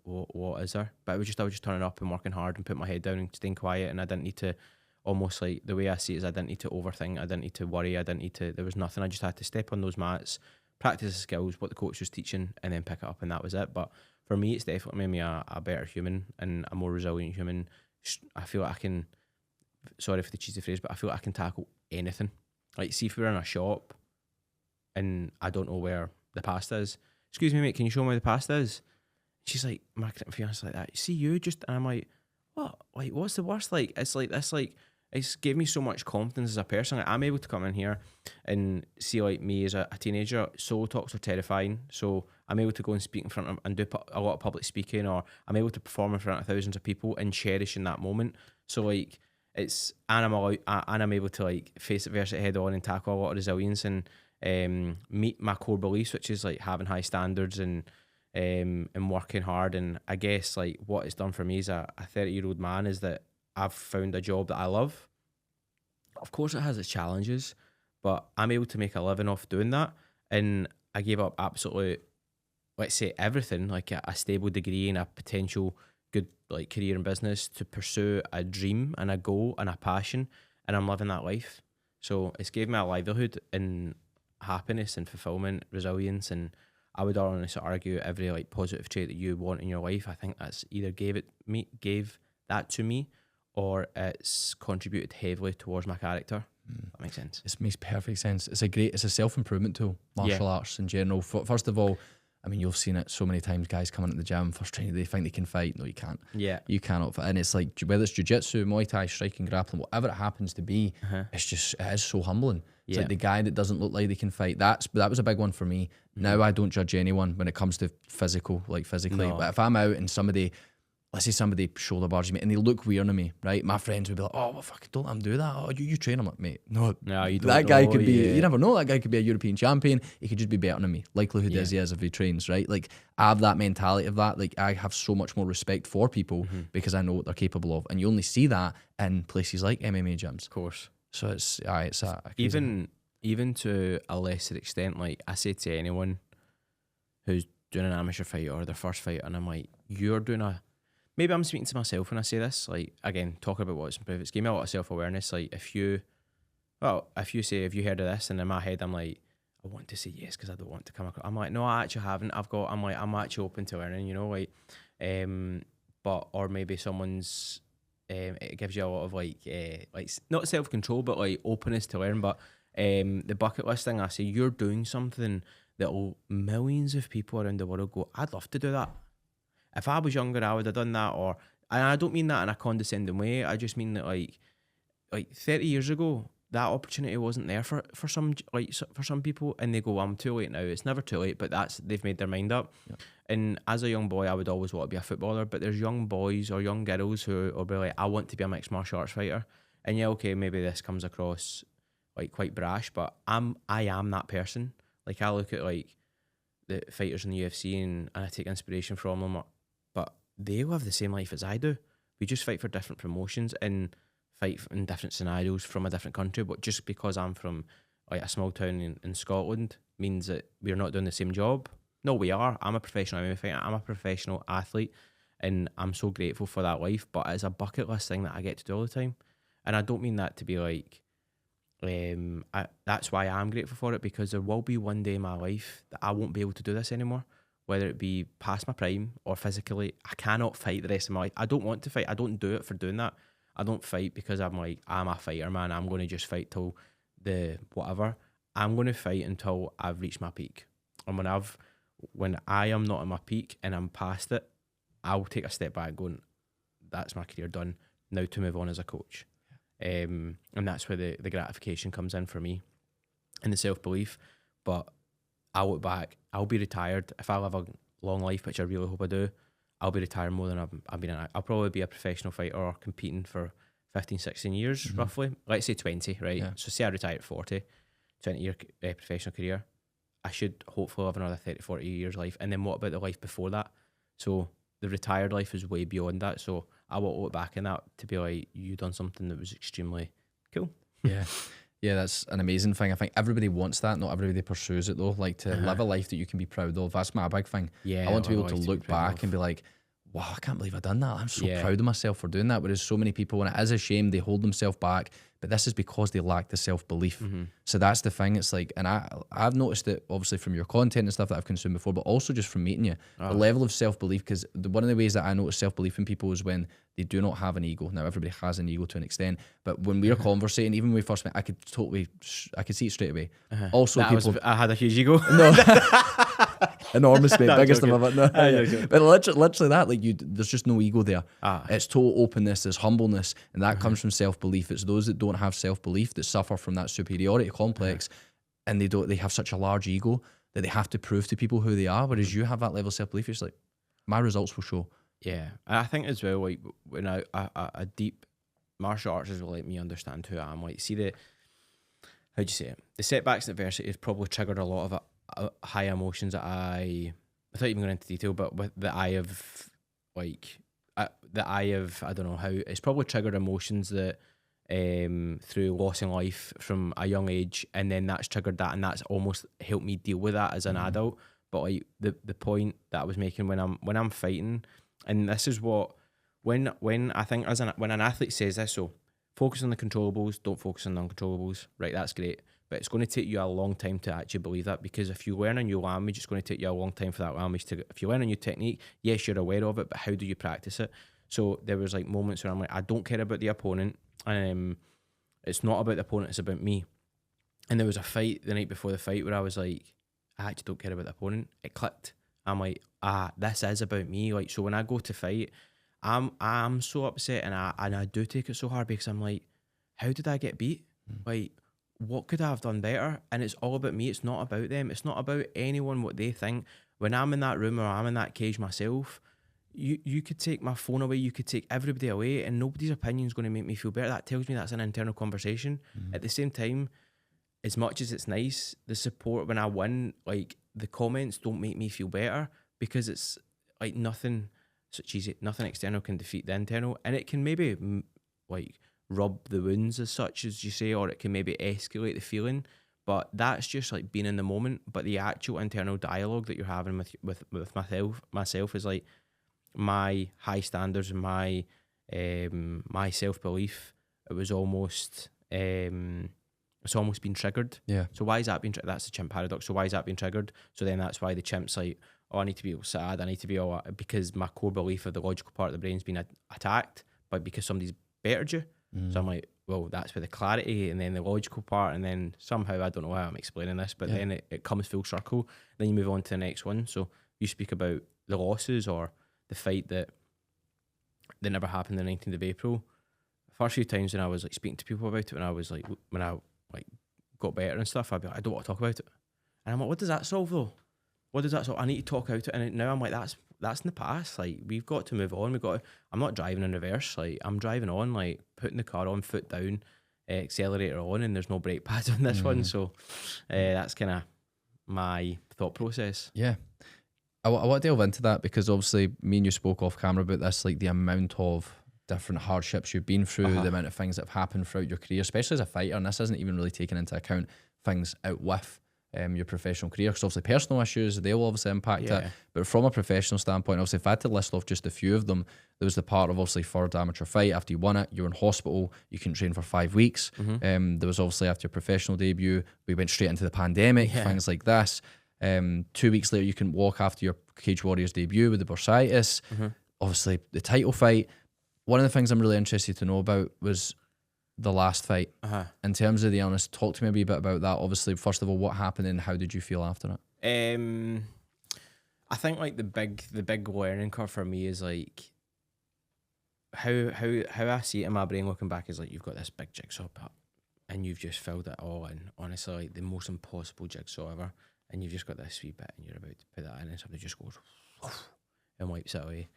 what is there? But I was just turning up and working hard and putting my head down and staying quiet, and I didn't need to, almost like the way I see it is, I didn't need to overthink, I didn't need to worry, there was nothing. I just had to step on those mats, practice the skills, what the coach was teaching, and then pick it up, and that was it. But for me, it's definitely made me a better human and a more resilient human. I feel like I can, sorry for the cheesy phrase, but I feel like I can tackle anything. Like, see if we're in a shop and I don't know where the pasta is. Excuse me, mate, can you show me where the pasta is? She's like, my fiance like that. See you just, and I'm like, what? Like, what's the worst? Like, it's like this. Like, it's gave me so much confidence as a person. Like, I'm able to come in here and see, like, me as a teenager. Solo talks are terrifying, so I'm able to go and speak in front of and do a lot of public speaking, or I'm able to perform in front of thousands of people and cherish in that moment. So, like, it's, and I'm able to, like, face adversity head on and tackle a lot of resilience and meet my core beliefs, which is, like, having high standards and working hard. And I guess, like, what it's done for me as a 30-year-old man is that I've found a job that I love. Of course it has its challenges, but I'm able to make a living off doing that. And I gave up absolutely, let's say, everything, like a stable degree and a potential good, like, career in business to pursue a dream and a goal and a passion, and I'm living that life. So it's gave me a livelihood and happiness and fulfillment, resilience, and I would honestly argue every, like, positive trait that you want in your life, I think that's either gave that to me, or it's contributed heavily towards my character. That makes sense. It makes perfect sense. It's a self-improvement tool, martial arts in general. First of all, I mean, you've seen it so many times, guys come into the gym, first training, they think they can fight. No, you can't. Yeah. You cannot. And it's like, whether it's jiu-jitsu, Muay Thai, striking, grappling, whatever it happens to be, it is so humbling. It's like the guy that doesn't look like they can fight. That was a big one for me. Now I don't judge anyone when it comes to physically. No. But if I'm out and somebody, let's say somebody shoulder barges me and they look weird on me, right? My friends would be like, oh, well, fuck, don't let him do that. Oh, you train. I'm like, mate, no, you don't. That guy could be, you never know, that guy could be a European champion. He could just be better than me. Likelihood is he is if he trains, right? Like, I have that mentality of that. Like, I have so much more respect for people because I know what they're capable of. And you only see that in places like MMA gyms. Of course. So it's a crazy even to a lesser extent, like I say to anyone who's doing an amateur fight or their first fight, and I'm like, you're doing a, maybe I'm speaking to myself when I say this, like, again, talking about what's improved, it's gave me a lot of self-awareness. Like, if you say, have you heard of this? And in my head, I'm like, I want to say yes because I don't want to come across. I'm like, no, I actually haven't. I'm actually open to learning, you know, like, but, or maybe someone's, it gives you a lot of like not self-control, but like openness to learn. But the bucket list thing, I say, you're doing something that millions of people around the world go, I'd love to do that. If I was younger, I would have done that. Or, and I don't mean that in a condescending way. I just mean that like 30 years ago, that opportunity wasn't there for some people, and they go, well, I'm too late now. It's never too late, but they've made their mind up. Yeah. And as a young boy, I would always want to be a footballer, but there's young boys or young girls who will be like, I want to be a mixed martial arts fighter. And yeah, okay, maybe this comes across like quite brash, but I am that person. Like, I look at like the fighters in the UFC and I take inspiration from them, but they live the same life as I do. We just fight for different promotions and fight in different scenarios from a different country. But just because I'm from like a small town in Scotland means that we're not doing the same job. No, we are. I'm a professional MMA fighter. I'm a professional athlete, and I'm so grateful for that life. But it's a bucket list thing that I get to do all the time, and I don't mean that to be like, that's why I'm grateful for it, because there will be one day in my life that I won't be able to do this anymore, whether it be past my prime or physically. I cannot fight the rest of my life. I don't want to fight. I don't do it for doing that. I don't fight because I'm like, I'm a fighter, man. I'm going to just fight till the whatever. I'm going to fight until I've reached my peak. And when I am not at my peak and I'm past it, I'll take a step back going, that's my career done. Now to move on as a coach. And that's where the gratification comes in for me and the self-belief. But I'll look back, I'll be retired. If I live a long life, which I really hope I do, I'll be retired more than I've been. I'll probably be a professional fighter or competing for 15, 16 years, roughly. Let's say 20, right? Yeah. So say I retire at 40, 20-year professional career. I should hopefully have another 30, 40 years life. And then what about the life before that? So the retired life is way beyond that. So I will look back in that to be like, you done something that was extremely cool. Yeah. Yeah, that's an amazing thing. I think everybody wants that. Not everybody pursues it though. Like to live a life that you can be proud of. That's my big thing. Yeah, I want to be able to look back and be like, wow, I can't believe I done that. I'm so proud of myself for doing that. Whereas so many people, and it is a shame, they hold themselves back. But this is because they lack the self-belief. So that's the thing. It's like, and I've noticed it obviously from your content and stuff that I've consumed before, but also just from meeting you, the level of self-belief. Because one of the ways that I notice self-belief in people is when they do not have an ego. Now everybody has an ego to an extent, but when we were conversating, even when we first met, I could see it straight away. Also, I had a huge ego. No. Enormous, mate. Biggest I've ever. No. But literally that, like, there's just no ego there. It's total openness, there's humbleness, and that comes from self-belief. It's those that don't have self-belief that suffer from that superiority complex, and they have such a large ego that they have to prove to people who they are. Whereas you have that level of self-belief, it's like, my results will show. Yeah, and I think as well, like, when a deep martial arts has really let me understand who I am. Like, see how'd you say it? The setbacks and adversity has probably triggered a lot of high emotions that without even going into detail, but I don't know how, it's probably triggered emotions that through loss in life from a young age, and then that's triggered that, and that's almost helped me deal with that as an adult. But like the point that I was making when I'm fighting, and this is what when I think when an athlete says this, so focus on the controllables, don't focus on the uncontrollables, right? That's great. But it's going to take you a long time to actually believe that, because if you learn a new language, it's going to take you a long time for that language to. If you learn a new technique, yes, you're aware of it, but how do you practice it? So there was like moments where I'm like, I don't care about the opponent. It's not about the opponent, it's about me. And there was a fight the night before the fight where I was like, I actually don't care about the opponent. It clicked. I'm like, this is about me. Like, so when I go to fight, I'm so upset, and I do take it so hard, because I'm like, how did I get beat? Like, what could I have done better? And it's all about me. It's not about them. It's not about anyone, what they think. When I'm in that room or I'm in that cage myself, you could take my phone away, you could take everybody away, and nobody's opinion is going to make me feel better. That tells me that's an internal conversation. At the same time, as much as it's nice, the support when I win, like, the comments don't make me feel better, because it's like nothing external can defeat the internal, and it can maybe like rub the wounds as such, as you say, or it can maybe escalate the feeling. But that's just like being in the moment. But the actual internal dialogue that you're having with myself is like my high standards and my self belief. It was almost it's almost been triggered. Yeah. So why is that being? That's the chimp paradox. So why is that being triggered? So then that's why the chimp's like, oh, I need to be all sad. I need to be all, because my core belief of the logical part of the brain's been attacked, but because somebody's bettered you. So I'm like, well, that's where the clarity and then the logical part, and then somehow, I don't know how I'm explaining this, but then it comes full circle. Then you move on to the next one. So you speak about the losses or the fight that never happened the 19th of April. First few times when I was like speaking to people about it, when I like got better and stuff, I'd be like, I don't want to talk about it. And I'm like, what does that solve though? What does that solve? I need to talk about it. And now I'm like, that's in the past. Like, we've got to move on. I'm not driving in reverse. Like, I'm driving on, like putting the car on, foot down, accelerator on, and there's no brake pads on this one. So that's kind of my thought process. Yeah. I want to delve into that because obviously me and you spoke off camera about this, like the amount of different hardships you've been through, the amount of things that have happened throughout your career, especially as a fighter, and this isn't even really taken into account things out with your professional career, because obviously personal issues, they'll obviously impact it, but from a professional standpoint, obviously if I had to list off just a few of them, there was the part of obviously third amateur fight. After you won it, you were in hospital, you couldn't train for 5 weeks. There was obviously after your professional debut, we went straight into the pandemic, things like this. 2 weeks later, you couldn't walk after your Cage Warriors debut with the bursitis. Obviously the title fight. One of the things I'm really interested to know about was the last fight. In terms of the illness, talk to me a wee bit about that. Obviously, first of all, what happened and how did you feel after it? I think like the big learning curve for me is like how I see it in my brain looking back is like, you've got this big jigsaw puzzle and you've just filled it all in. Honestly, like the most impossible jigsaw ever, and you've just got this wee bit and you're about to put that in, and somebody just goes and wipes it away.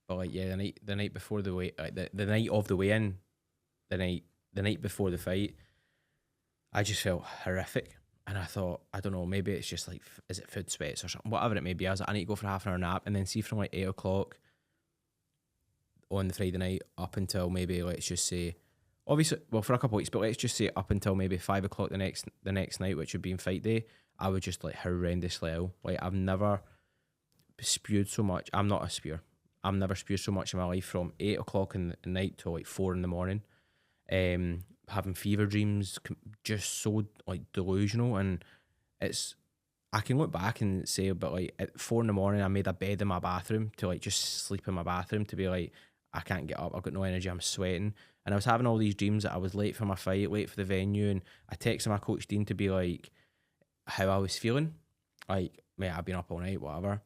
But like, yeah, the night before the weigh, like the night of the weigh-in, the night before the fight, I just felt horrific. And I thought, I don't know, maybe it's just like, is it food sweats or something? Whatever it may be. I was like, I need to go for half an hour nap, and then see from like 8 o'clock on the Friday night up until maybe, let's just say, obviously, well, for a couple of weeks, but let's just say up until maybe 5 o'clock the next night, which would be in fight day, I was just like horrendously ill. Like, I've never spewed so much. I'm not a spewer. I've never spewed so much in my life from 8 o'clock in the night till like 4 in the morning. Having fever dreams, just so like delusional. And I can look back and say, but like at 4 in the morning, I made a bed in my bathroom to like just sleep in my bathroom, to be like, I can't get up, I've got no energy, I'm sweating. And I was having all these dreams that I was late for my fight, late for the venue. And I texted my coach Dean to be like, how I was feeling. Like, mate, I've been up all night, whatever.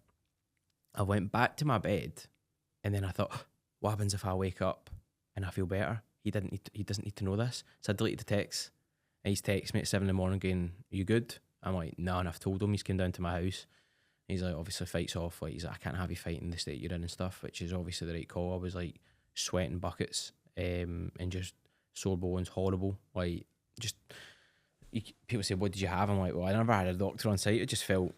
I went back to my bed, and then I thought, what happens if I wake up and I feel better? He doesn't need to know this. So I deleted the text, and he's texted me at 7 in the morning going, are you good? I'm like, no, and I've told him. He's come down to my house. He's like, obviously fights off. Like, he's like, I can't have you fighting the state you're in and stuff, which is obviously the right call. I was like sweating buckets, and just sore bones, horrible. Like, just, people say, what did you have? I'm like, well, I never had a doctor on site. It just felt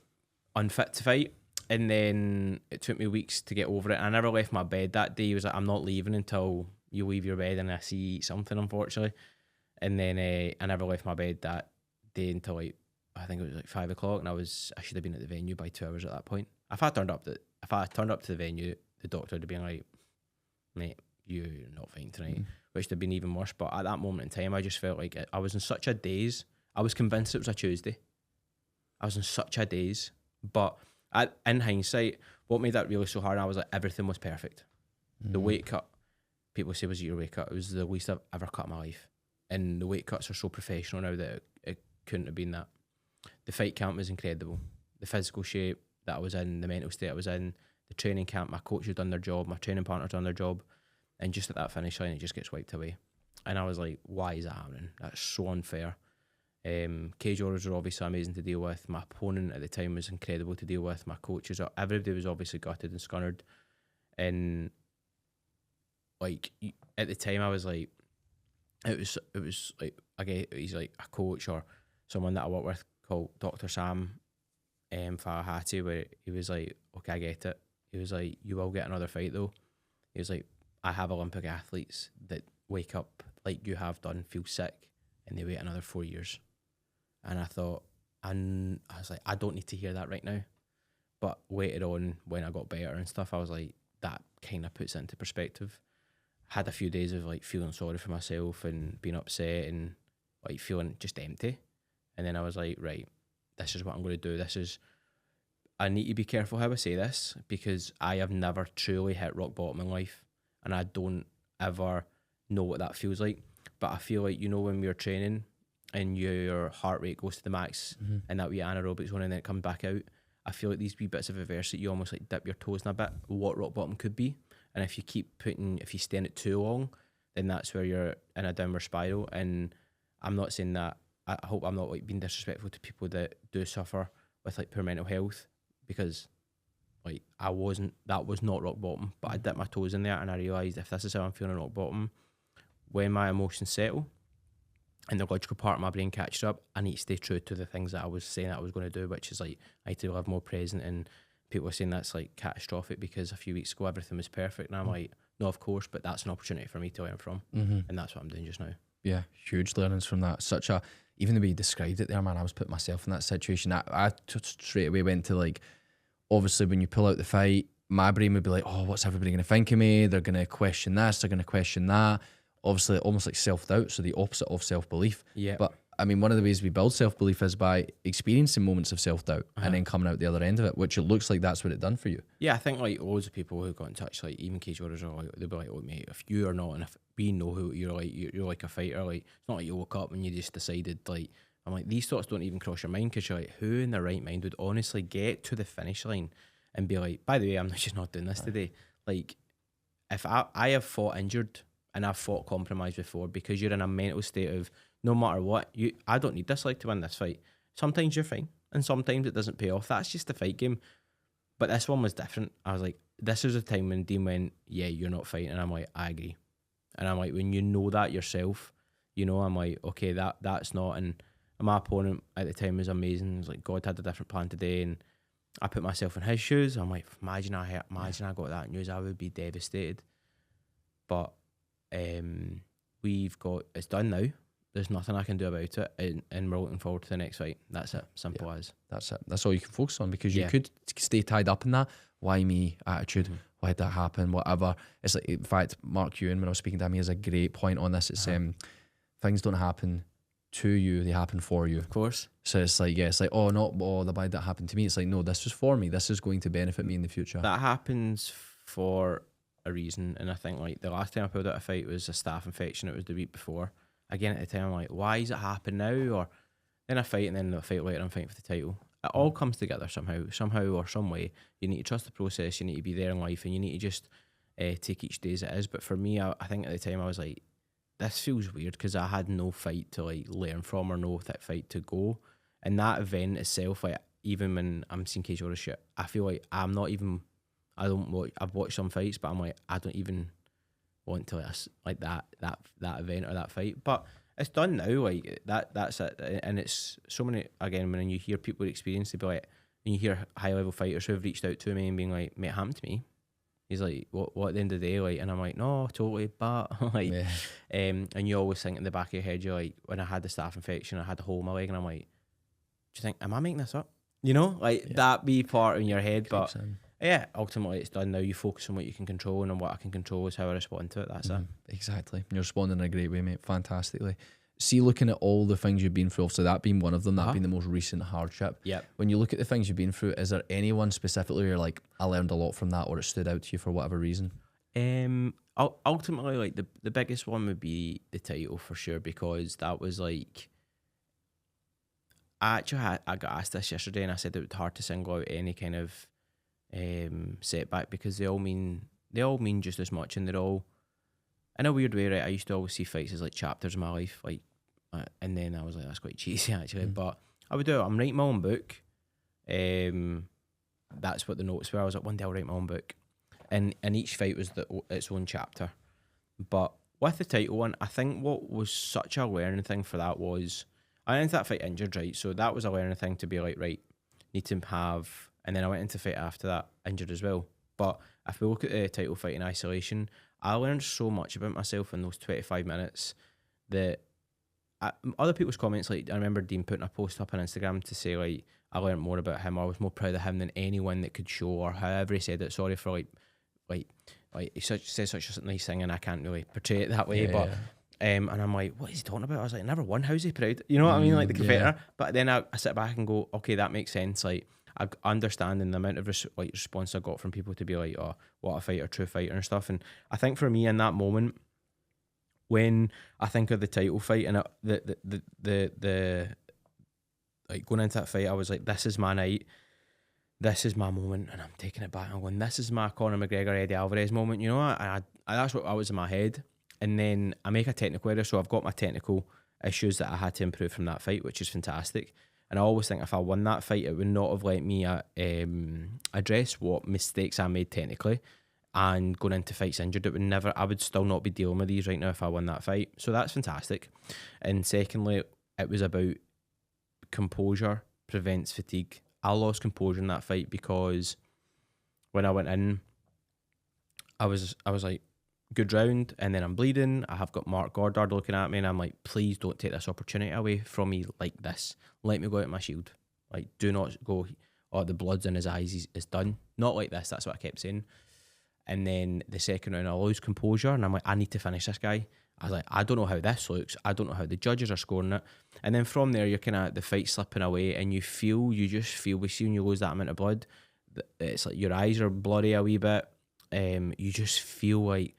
unfit to fight. And then it took me weeks to get over it. I never left my bed that day. He was like, I'm not leaving until you leave your bed and I see you eat something, unfortunately. And then I never left my bed that day until like, I think it was like 5 o'clock, and I should have been at the venue by 2 hours at that point. If I turned up to the venue, the doctor would have been like, mate, you're not fine tonight, which would have been even worse. But at that moment in time, I just felt like I was in such a daze. I was convinced it was a Tuesday. I was in such a daze. But in hindsight, what made that really so hard, I was like, everything was perfect. The weight cut, people say, was it your weight cut? It was the least I've ever cut in my life. And the weight cuts are so professional now that it couldn't have been that. The fight camp was incredible. The physical shape that I was in, the mental state I was in, the training camp, my coach had done their job, my training partner's done their job. And just at that finish line, it just gets wiped away. And I was like, why is that happening? That's so unfair. Cage Warriors were obviously amazing to deal with. My opponent at the time was incredible to deal with. My coaches, everybody was obviously gutted and scunnered. And like at the time, I was like, it was like, again, he's like a coach or someone that I work with called Dr. Sam Farahati, where he was like, okay, I get it. He was like, you will get another fight though. He was like, I have Olympic athletes that wake up like you have done, feel sick, and they wait another 4 years. And I thought, and I was like, I don't need to hear that right now. But later on, when I got better and stuff, I was like, that kind of puts it into perspective. Had a few days of like feeling sorry for myself and being upset and like feeling just empty. And then I was like, right, this is what I'm going to do. I need to be careful how I say this, because I have never truly hit rock bottom in life, and I don't ever know what that feels like. But I feel like, when we're training and your heart rate goes to the max and that wee anaerobic zone and then it comes back out, I feel like these wee bits of adversity, you almost like dip your toes in a bit, what rock bottom could be. And if you stay in it too long, then that's where you're in a downward spiral. And I'm not saying that, I hope I'm not like being disrespectful to people that do suffer with like poor mental health, because like that was not rock bottom, but I dipped my toes in there and I realised if this is how I'm feeling at rock bottom, when my emotions settle and the logical part of my brain catches up, I need to stay true to the things that I was saying that I was going to do, which is like I need to live more present. And people are saying that's like catastrophic because a few weeks ago everything was perfect, and I'm like, no, of course, but that's an opportunity for me to learn from, and that's what I'm doing just now. Yeah, huge learnings from that. Even the way you described it there, man, I was putting myself in that situation. I straight away went to like, obviously when you pull out the fight, my brain would be like, oh, what's everybody going to think of me? They're going to question this, they're going to question that. Obviously, almost like self-doubt, so the opposite of self-belief. Yeah. But I mean, one of the ways we build self-belief is by experiencing moments of self-doubt and then coming out the other end of it, which it looks like that's what it done for you. Yeah, I think like loads of people who got in touch, like even cage warriors, are like, they'll be like, oh mate, if you are not, and if we know who you're like, you're like a fighter, like it's not like you woke up and you just decided, like, I'm like, these thoughts don't even cross your mind, because you're like, who in their right mind would honestly get to the finish line and be like, by the way, I'm just not doing this today. Like, if I have fought injured and I've fought compromised before, because you're in a mental state of, no matter what, I don't need this like to win this fight. Sometimes you're fine, and sometimes it doesn't pay off. That's just the fight game. But this one was different. I was like, this is a time when Dean went, yeah, you're not fighting. And I'm like, I agree. And I'm like, when you know that yourself, I'm like, okay, that's not. And my opponent at the time was amazing. It was like, God had a different plan today. And I put myself in his shoes. I'm like, imagine I got that news, I would be devastated. But it's done now. There's nothing I can do about it, and we're looking forward to the next fight. That's it. Simple as. That's it. That's all you can focus on, because you could stay tied up in that why me attitude, why did that happen, whatever. It's like, in fact, Mark Ewan, when I was speaking to him, he has a great point on this. It's things don't happen to you, they happen for you. Of course. So it's like, the bad that happened to me. It's like, no, this was for me. This is going to benefit me in the future. That happens for a reason. And I think like the last time I pulled out a fight was a staph infection. It was the week before. Again, at the time, I'm like, why is it happening now? Or then I fight, and then the fight later, I'm fighting for the title. It all comes together somehow or some way. You need to trust the process. You need to be there in life, and you need to just take each day as it is. But for me, I think at the time I was like, this feels weird, because I had no fight to like learn from, or no fight to go. And that event itself, like even when I'm seeing cage warrior shit, I feel like I've watched some fights, but I'm like, I don't even want to like that event or that fight. But it's done now, like that's it. And it's so many, again, when you hear people experience, they be like, when you hear high level fighters who have reached out to me and being like, mate, it happened to me. He's like, what at the end of the day, like, and I'm like, no, totally, but like, and you always think in the back of your head, you're like, when I had the staph infection, I had a hole in my leg, and I'm like, do you think, am I making this up? That be part in your head, but yeah, ultimately it's done now. You focus on what you can control, and on what I can control is how I respond to it. That's it. Exactly. You're responding in a great way, mate. Fantastically. See, looking at all the things you've been through, so that being one of them, that being the most recent hardship. Yep. When you look at the things you've been through, is there anyone specifically where you're like, I learned a lot from that, or it stood out to you for whatever reason? Ultimately, like the biggest one would be the title for sure, because that was like, I got asked this yesterday, and I said it was hard to single out any kind of setback, because they all mean just as much, and they're all in a weird way, right? I used to always see fights as like chapters of my life, like, and then I was like, that's quite cheesy actually. But I would do it. I'm writing my own book. That's what the notes were. I was like, one day I'll write my own book, and each fight was its own chapter. But with the title one, I think what was such a learning thing for that was, I went into that fight injured, right? So that was a learning thing to be like, right, need to have. And then I went into fight after that injured as well. But if we look at the title fight in isolation, I learned so much about myself in those 25 minutes that other people's comments, like I remember Dean putting a post up on Instagram to say like I learned more about him, or I was more proud of him than anyone that could show, or however he said it. Sorry for like he says such a nice thing and I can't really portray it that way, but and I'm like, what is he talking about? I was like, never won, how's he proud? You know what I mean? Like the competitor. But then I sit back and go, okay, that makes sense. Like I understand the amount of response I got from people to be like, oh, what a fighter, true fighter and stuff. And I think for me in that moment, when I think of the title fight and the like going into that fight, I was like, this is my night, this is my moment, and I'm taking it back. I'm going, this is my Conor McGregor, Eddie Alvarez moment, you know. I that's what I was in my head. And then I make a technical error, so I've got my technical issues that I had to improve from that fight, which is fantastic. And I always think if I won that fight, it would not have let me address what mistakes I made technically. And going into fights injured, I would still not be dealing with these right now if I won that fight. So that's fantastic. And secondly, it was about composure prevents fatigue. I lost composure in that fight because when I went in, I was like, good round, and then I'm bleeding. I have got Mark Goddard looking at me, and I'm like, please don't take this opportunity away from me like this. Let me go out my shield. Like, do not go, oh, the blood's in his eyes, he's done. Not like this. That's what I kept saying. And then the second round, I lose composure, and I'm like, I need to finish this guy. I was like, I don't know how this looks. I don't know how the judges are scoring it. And then from there, you're kind of the fight slipping away, and you just feel, we see when you lose that amount of blood, it's like your eyes are blurry a wee bit. You just feel like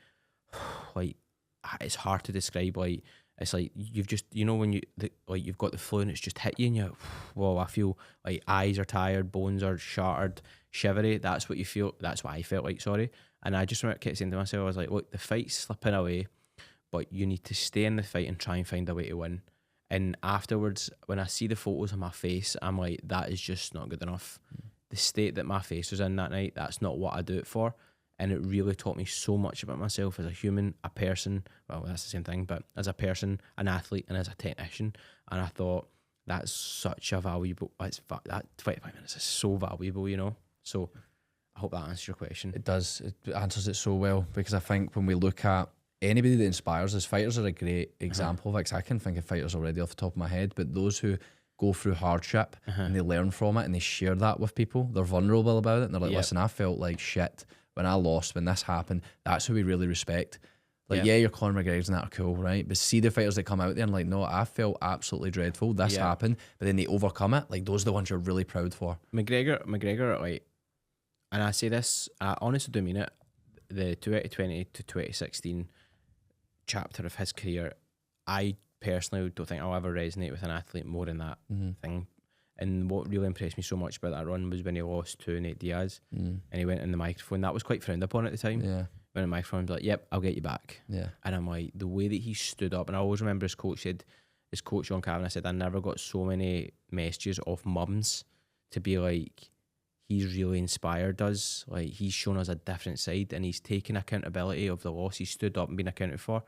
it's hard to describe. Like it's like you've just, you know, when you've got the flu and it's just hit you, and you're, whoa, I feel like eyes are tired, bones are shattered, shivery. That's what you feel. That's what I felt like. Sorry. And I just kept saying to myself, I was like, look, the fight's slipping away, but you need to stay in the fight and try and find a way to win. And afterwards, when I see the photos of my face, I'm like, that is just not good enough. The state that my face was in that night, that's not what I do it for. And it really taught me so much about myself as a human, a person. Well, that's the same thing, but as a person, an athlete, and as a technician. And I thought, that's such a valuable, that 25 minutes is so valuable, you know? So I hope that answers your question. It does. It answers it so well, because I think when we look at anybody that inspires us, fighters are a great example of it. 'Cause I can think of fighters already off the top of my head, but those who go through hardship and they learn from it and they share that with people, they're vulnerable about it, and they're like, listen, I felt like shit when I lost, when this happened. That's who we really respect. Like, yeah, your Conor McGregor's and that are cool, right? But see the fighters that come out there and like, no, I felt absolutely dreadful. This happened, but then they overcome it. Like, those are the ones you're really proud for. McGregor, like, and I say this, I honestly do mean it, the 2020 to 2016 chapter of his career, I personally don't think I'll ever resonate with an athlete more than that thing. And what really impressed me so much about that run was when he lost to Nate Diaz and he went in the microphone. That was quite frowned upon at the time. Yeah. When the microphone was like, yep, I'll get you back. Yeah. And I'm like, the way that he stood up, and I always remember his coach John Kavanagh said, I never got so many messages of mums to be like, he's really inspired us. Like, he's shown us a different side, and he's taken accountability of the loss. He stood up and been accounted for,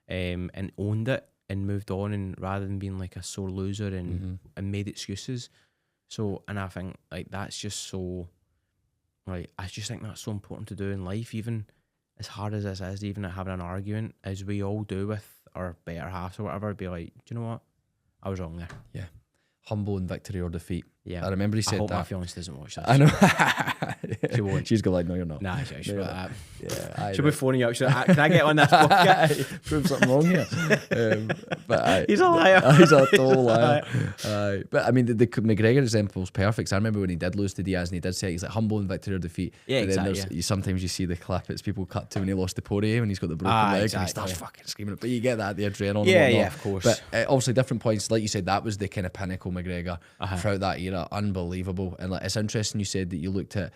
and owned it and moved on, and rather than being like a sore loser and made excuses. So, and I think like that's just so, like, I just think that's so important to do in life, even as hard as this is, even at having an argument, as we all do with our better halves or whatever, be like, do you know what? I was wrong there. Yeah. Humble in victory or defeat. Yeah. I remember he said that. I hope my fiance doesn't watch that. I know. She won't. She's going like, no, you're not. Nah, she'll be like that. Yeah, she'll be phoning you up. Can I get on this podcast? Prove something wrong here. He's a liar. He's a total liar. But I mean, the McGregor example is perfect. I remember when he did lose to Diaz and he did say he's like humble in victory or defeat. Yeah, but then exactly. Sometimes you see the clip, it's people cut to when he lost to Poirier when he's got the broken leg and he starts fucking screaming. But you get that, the adrenaline. Yeah, of course. But obviously different points. Like you said, that was the kind of pinnacle McGregor throughout that era. Unbelievable. And like, it's interesting you said that you looked at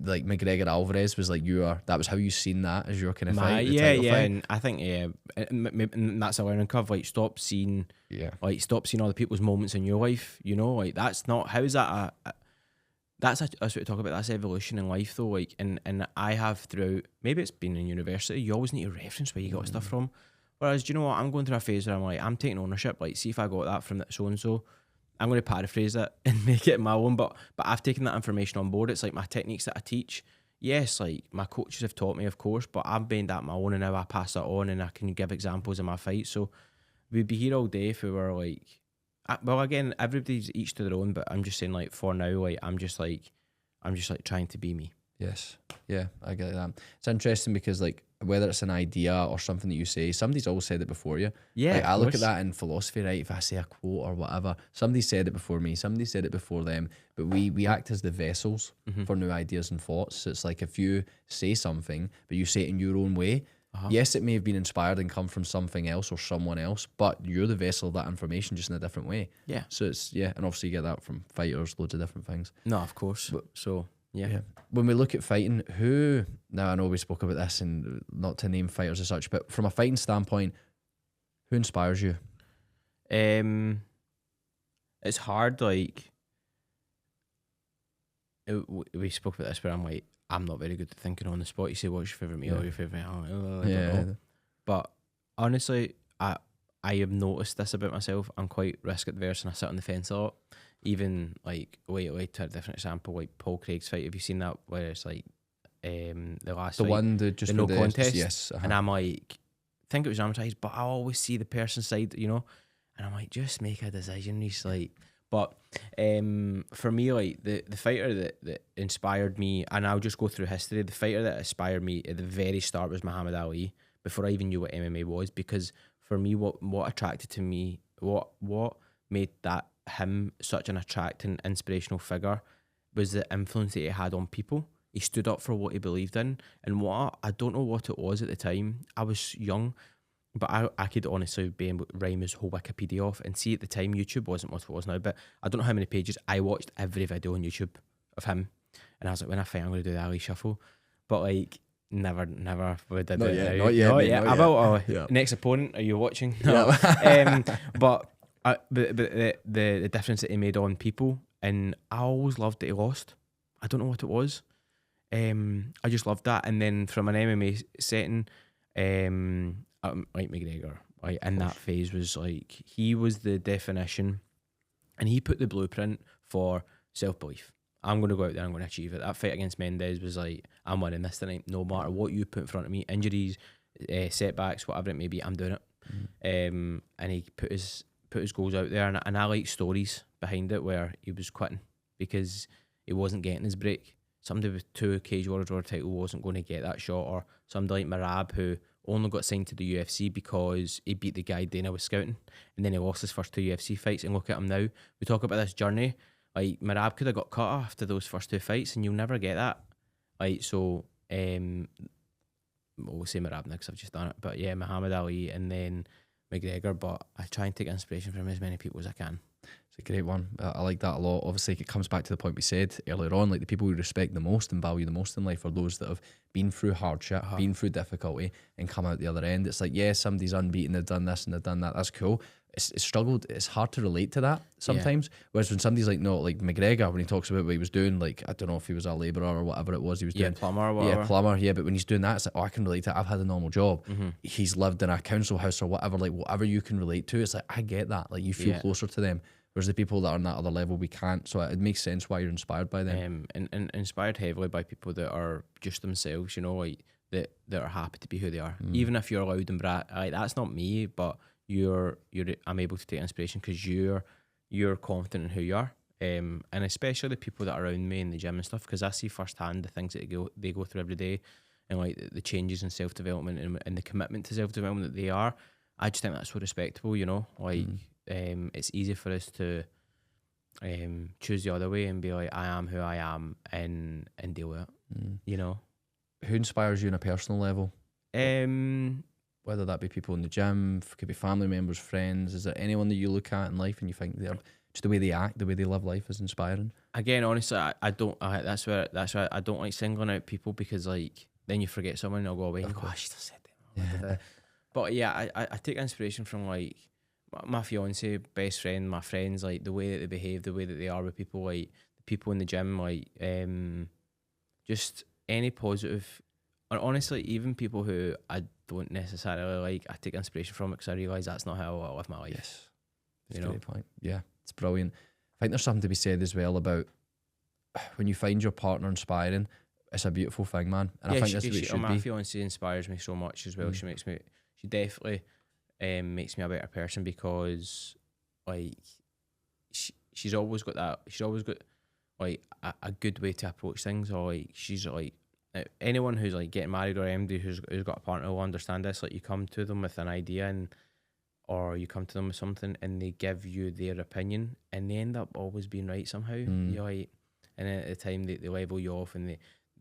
like McGregor Alvarez was like that was how you seen that as your kind of fight. Fight. And I think and that's a learning curve. Like, stop seeing other people's moments in your life. You know, like, that's not, how is that that's what we talk about. That's evolution in life, though. Like, and I have throughout, maybe it's been in university, you always need to reference where you got stuff from. Whereas, do you know what? I'm going through a phase where I'm like, I'm taking ownership. Like, see if I got that from so and so. I'm going to paraphrase it and make it my own, but I've taken that information on board. It's like my techniques that I teach. yes, like my coaches have taught me, of course, but I've made that my own, and now I pass that on, and I can give examples of my fights. So we'd be here all day if we were like, well, again, everybody's each to their own, but I'm just saying, like, for now, like, I'm just like trying to be me. Yes. Yeah, I get that. It's interesting because, like, whether it's an idea or something that you say, somebody's always said it before you. Yeah, like, of I look at course. that in philosophy, right? If I say a quote or whatever, somebody said it before me, somebody said it before them, but we act as the vessels for new ideas and thoughts. So it's like if you say something, but you say it in your own way, yes, it may have been inspired and come from something else or someone else, but you're the vessel of that information just in a different way. Yeah. So it's, yeah, and obviously you get that from fighters, loads of different things. No, of course. So yeah. When we look at fighting, now I know we spoke about this and not to name fighters as such, but from a fighting standpoint, who inspires you? It's hard. Like we spoke about this, but I'm like, I'm not very good at thinking on the spot. You say, what's your favourite meal or your favourite? I don't know. But honestly, I have noticed this about myself. I'm quite risk adverse and I sit on the fence a lot. Even like, wait to a different example, like Paul Craig's fight. Have you seen that where it's like the last The fight, one that just the no contest? Yes. And I'm like, think it was dramatized, but I always see the person's side, you know. And I'm like, just make a decision. He's like, but for me, like the fighter that inspired me, and I'll just go through history. The fighter that inspired me at the very start was Muhammad Ali. Before I even knew what MMA was, because for me, what attracted to me, what made that him such an attracting, inspirational figure, was the influence that he had on people. He stood up for what he believed in, and I don't know what it was at the time. I was young, but I could honestly be able to rhyme his whole Wikipedia off. And see, at the time, YouTube wasn't what it was now, but I don't know how many pages. I watched every video on YouTube of him, and I was like, when I fight, I'm going to do the Ali Shuffle. But like, never would I do it now. Not yet. I will. Next opponent, are you watching? No. But the difference that he made on people, and I always loved that he lost. I don't know what it was. I just loved that. And then from an MMA setting, like McGregor, right, in that phase was like, he was the definition, and he put the blueprint for self-belief. I'm going to go out there, I'm going to achieve it. That fight against Mendes was like, I'm winning this tonight, no matter what you put in front of me, injuries, setbacks, whatever it may be, I'm doing it. And he put his goals out there, and I like stories behind it where he was quitting because he wasn't getting his break. Somebody with 2 Cage Warriors World title wasn't going to get that shot, or somebody like Marab who only got signed to the UFC because he beat the guy Dana was scouting, and then he lost his first 2 UFC fights. And look at him now. We talk about this journey. Like, Marab could have got cut after those first 2 fights, and you'll never get that. Like, so, we'll say Marab now because I've just done it. But yeah, Muhammad Ali and then McGregor. But I try and take inspiration from as many people as I can. It's a great one. I like that a lot. Obviously, it comes back to the point we said earlier on, like the people we respect the most and value the most in life are those that have been through hardship, been through difficulty, and come out the other end. It's like, yeah, somebody's unbeaten, they've done this and they've done that. That's cool. It's struggled. It's hard to relate to that sometimes. Yeah. Whereas when somebody's like, no, like McGregor, when he talks about what he was doing, like, I don't know if he was a labourer or whatever it was he was doing. Plumber or whatever. Yeah, plumber. Yeah, but when he's doing that, it's like, oh, I can relate to it. I've had a normal job. He's lived in a council house or whatever. Like, whatever you can relate to, it's like, I get that. Like, you feel closer to them. Whereas the people that are on that other level, we can't. So it makes sense why you're inspired by them. And inspired heavily by people that are just themselves, you know, like that are happy to be who they are. Even if you're loud and brat, like, that's not me, but I'm able to take inspiration because you're confident in who you are. And especially the people that are around me in the gym and stuff, because I see firsthand the things that they go through every day, and like the changes in self-development and the commitment to self-development that they are. I just think that's so respectable, you know, like. It's easy for us to choose the other way and be like, I am who I am, and deal with it. You know, who inspires you on a personal level? Whether that be people in the gym, could be family members, friends. Is there anyone that you look at in life and you think they're just the way they act, the way they live life is inspiring? Again, honestly, I don't. That's why I don't like singling out people, because like then you forget someone and they'll go away and go, I should have said that. Yeah. But yeah, I take inspiration from like my fiance, best friend, my friends, like the way that they behave, the way that they are with people, like the people in the gym, like just any positive. And honestly, even people who I don't necessarily like, I take inspiration from it because I realise that's not how I live my life. Yes, that's a great point. Yeah, it's brilliant. I think there's something to be said as well about when you find your partner inspiring. it's a beautiful thing, man. And I think that's what it should be. My fiancée inspires me so much as well. She definitely makes me a better person, because like she's always got like a good way to approach things. Or like she's like, anyone who's like getting married or anybody who's got a partner will understand this. Like, you come to them with an idea, or you come to them with something, and they give you their opinion, and they end up always being right somehow. You're like, and then at the time they level you off, and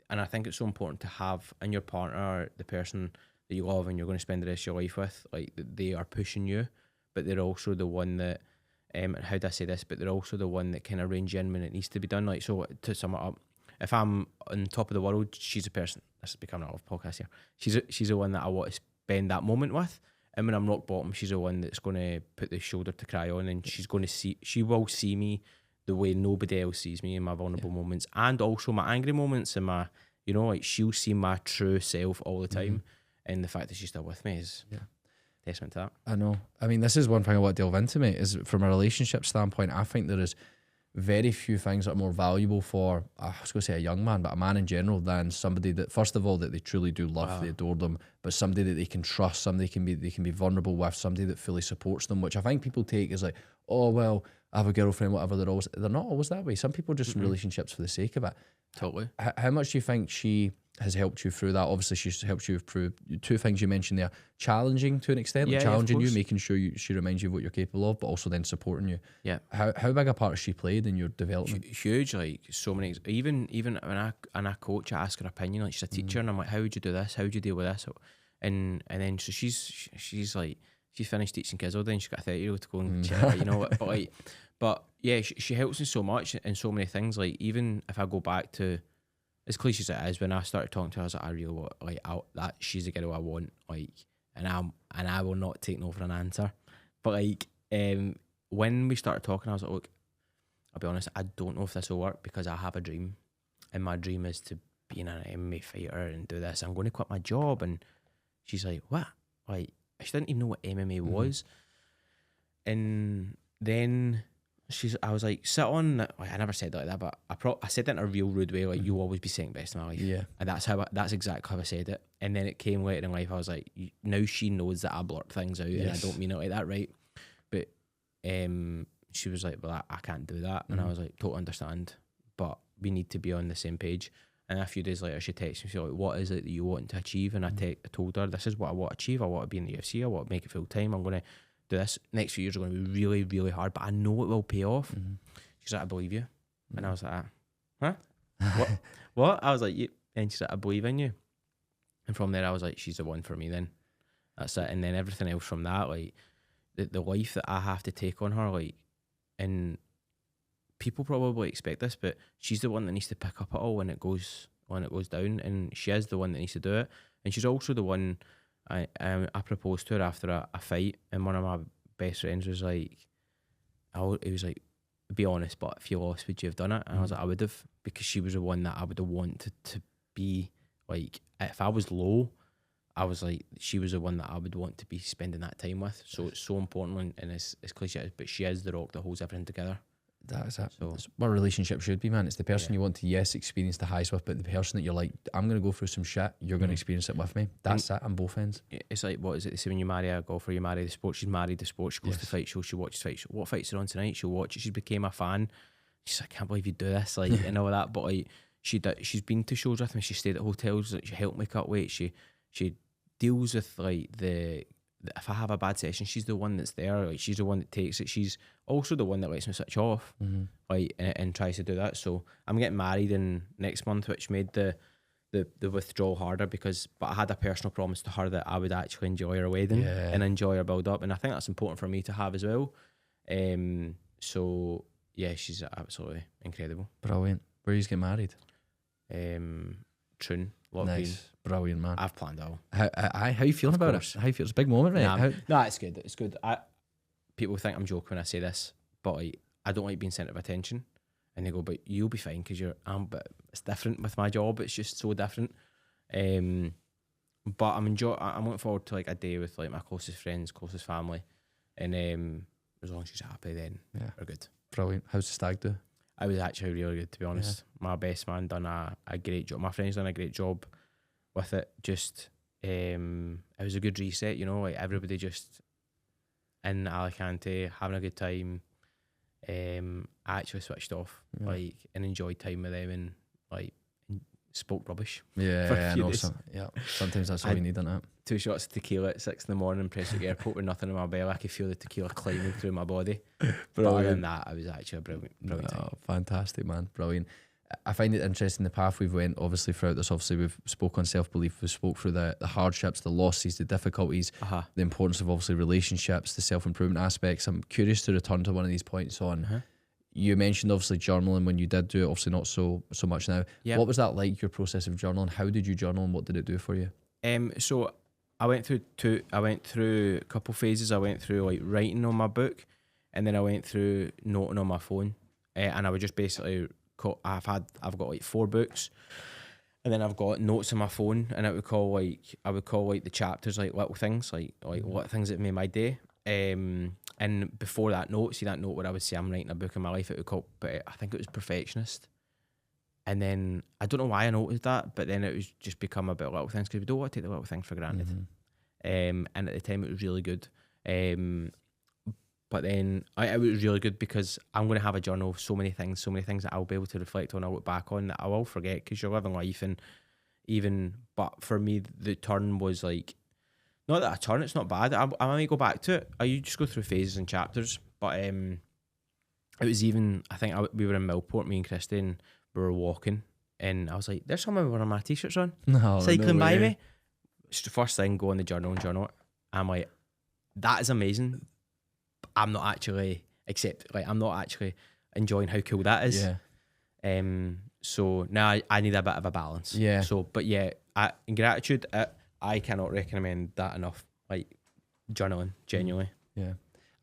I think it's so important to have in your partner the person that you love and you're going to spend the rest of your life with, like, that they are pushing you, but they're also the one that, how do I say this, but they're also the one that kind of reins you in when it needs to be done. Like, so to sum it up, if I'm on top of the world, she's a person, this is becoming a lot of podcast here, she's the one that I want to spend that moment with. And when I'm rock bottom, she's the one that's going to put the shoulder to cry on, and she will see me the way nobody else sees me in my vulnerable moments, and also my angry moments, and my, you know, like, she'll see my true self all the time. And the fact that she's still with me is testament to that. I know. I mean, this is one thing I want to delve into, mate, is from a relationship standpoint, I think there is very few things that are more valuable for, I was going to say a young man, but a man in general, than somebody that, first of all, that they truly do love, they adore them, but somebody that they can trust, somebody they can be vulnerable with, somebody that fully supports them, which I think people take as like, oh, well, I have a girlfriend, whatever. They're not always that way. Some people are just in relationships for the sake of it. Totally. How much do you think she has helped you through that? Obviously, she's helped you through two things you mentioned there: challenging to an extent, like challenging you, making sure she reminds you of what you're capable of, but also then supporting you. Yeah. How big a part has she played in your development? Huge, like, so many. Even when I coach, I ask her opinion. Like, she's a teacher, and I'm like, how would you do this? How would you deal with this? And then so she's like, she's finished teaching kids all day, and she's got a 30-year-old to go and chat, you know. But yeah, she helps me so much in so many things. Like, even if I go back to, as cliche as it is, when I started talking to her, I was like, I really want, like, that she's the girl I want, like, and I will not take no for an answer. But like, when we started talking, I was like, look, I'll be honest, I don't know if this will work, because I have a dream, and my dream is to be an MMA fighter and do this. I'm going to quit my job. And she's like, what? Like, she didn't even know what MMA was. And then I was like, sit on, like, I never said it like that, but I said it in a real rude way, like, you'll always be second best in my life. Yeah. And that's exactly how I said it. And then it came later in life, I was like, now she knows that I blurt things out, and I don't mean it like that, right? But she was like, well, I can't do that. And I was like, totally understand, but we need to be on the same page. And a few days later, she texted me, she's like, what is it that you want to achieve? And I told her, this is what I want to achieve. I want to be in the UFC. I want to make it full time. I'm going to do this. Next few years are going to be really, really hard, but I know it will pay off. She's like, I believe you. And I was like, huh? What? I was like, yeah. And she's like, I believe in you. And from there, I was like, she's the one for me then. That's it. And then everything else from that, like, the life that I have to take on her, like, and people probably expect this, but she's the one that needs to pick up it all when it goes down, and she is the one that needs to do it. And she's also the one, I proposed to her after a fight, and one of my best friends was like, he was like, be honest, but if you lost, would you have done it? And I was like, I would have, because she was the one that I would have wanted to be, like, if I was low, I was like, she was the one that I would want to be spending that time with. So it's so important, and it's cliche, but she is the rock that holds everything together. That's it. So that's what a relationship should be, man. It's the person you want to, experience the highs with, but the person that you're like, I'm going to go through some shit, you're going to experience it with me. That's it on both ends. It's like, what is it? They say when you marry a golfer, you marry the sport. She's married the sport. She goes to fight shows, she watches fight shows. What fights are on tonight? She'll watch it. She became a fan. She's like, I can't believe you do this, like, and all that. But like, she's been to shows with me. She stayed at hotels. Like, she helped me cut weight. She deals with, like, if I have a bad session, she's the one that's there. Like, she's the one that takes it. She's also the one that lets me switch off, like, and tries to do that. So I'm getting married in next month, which made the withdrawal harder, but I had a personal promise to her that I would actually enjoy her wedding and enjoy her build up, and I think that's important for me to have as well. So yeah, she's absolutely incredible. Brilliant. Where are you getting married? Troon. Nice. Brilliant, man. I've planned it all. How you feeling about it? How you feel? It's a big moment, right? No, it's good. It's good. People think I'm joking when I say this, but like, I don't like being centre of attention. And they go, but you'll be fine because but it's different with my job. It's just so different. But I'm looking forward to, like, a day with, like, my closest friends, closest family. And as long as she's happy, then we're good. Brilliant. How's the stag do? I was actually really good, to be honest. My best man done a great job. My friend's done a great job with it. Just it was a good reset, you know, like everybody just in Alicante having a good time. I actually switched off, like, and enjoyed time with them, and like spoke rubbish. Yeah, I know. Sometimes that's all you need, isn't it? 2 shots of tequila at 6 a.m, Prestwick Airport with nothing in my belly. I could feel the tequila climbing through my body. But other than that, I was actually a brilliant time. Fantastic, man. Brilliant. I find it interesting the path we've went, obviously, throughout this. Obviously, we've spoke on self-belief, we spoke through the hardships, the losses, the difficulties, the importance of, obviously, relationships, the self-improvement aspects. I'm curious to return to one of these points on, you mentioned, obviously, journaling when you did do it, obviously not so much now. What was that like, your process of journaling? How did you journal and what did it do for you? So I went through a couple phases. I went through like writing on my book, and then I went through noting on my phone, and I would just basically I've got like 4 books, and then I've got notes on my phone, and I would call like the chapters like little things, like what things that made my day. And before that note, that note where I would say I'm writing a book in my life, it would call, but I think it was perfectionist. And then I don't know why I noticed that, but then it was just become about little things, because we don't want to take the little things for granted. And at the time it was really good. But then it was really good because I'm going to have a journal of so many things that I'll be able to reflect on, I'll look back on, that I will forget, because you're living life. And but for me, the turn was like, not that a turn, it's not bad. I might go back to it. You just go through phases and chapters. But it was even, I think we were in Millport, me and Christy, and we were walking, and I was like, there's someone with one of my t-shirts on, cycling by me. First thing, go on the journal and journal it. I'm like, that is amazing. I'm not actually enjoying how cool that is. So now I need a bit of a balance. So, but yeah, in gratitude, I cannot recommend that enough. Like journaling, genuinely.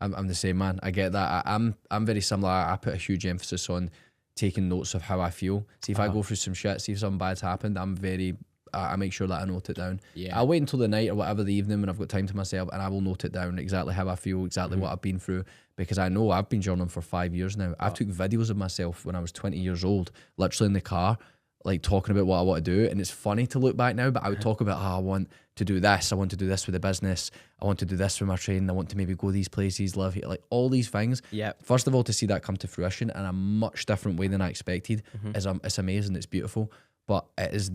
I'm the same, man. I get that. I'm very similar. I put a huge emphasis on taking notes of how I feel. See, if I go through some shit, see if something bad's happened, I make sure that I note it down. I'll wait until the night or whatever, the evening, when I've got time to myself, and I will note it down exactly how I feel, exactly what I've been through, because I know I've been journaling for 5 years now. I've took videos of myself when I was 20 years old, literally in the car, like talking about what I want to do. And it's funny to look back now, but I would talk about how I want to do this. I want to do this with the business. I want to do this with my training. I want to maybe go these places, live here, like all these things. First of all, to see that come to fruition in a much different way than I expected it's amazing. It's beautiful. But it is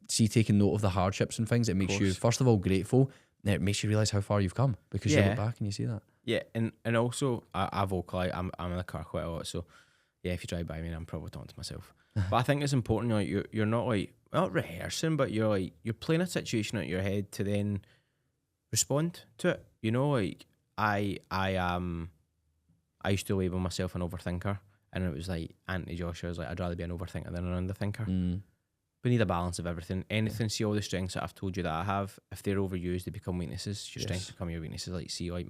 see, taking note of the hardships and things, it makes you, first of all, grateful. And it makes you realise how far you've come, because you look back and you see that. And also, I vocalise, I'm in the car quite a lot, so if you drive by me, I'm probably talking to myself. But I think it's important, like, you're not like, not rehearsing, but you're playing a situation out your head to then respond to it. You know, like I used to label myself an overthinker, and it was like Anthony Joshua was like, I'd rather be an overthinker than an underthinker. We need a balance of everything. Anything, see all the strengths that I've told you that I have, if they're overused, they become weaknesses. Your strengths become your weaknesses. Like, see, like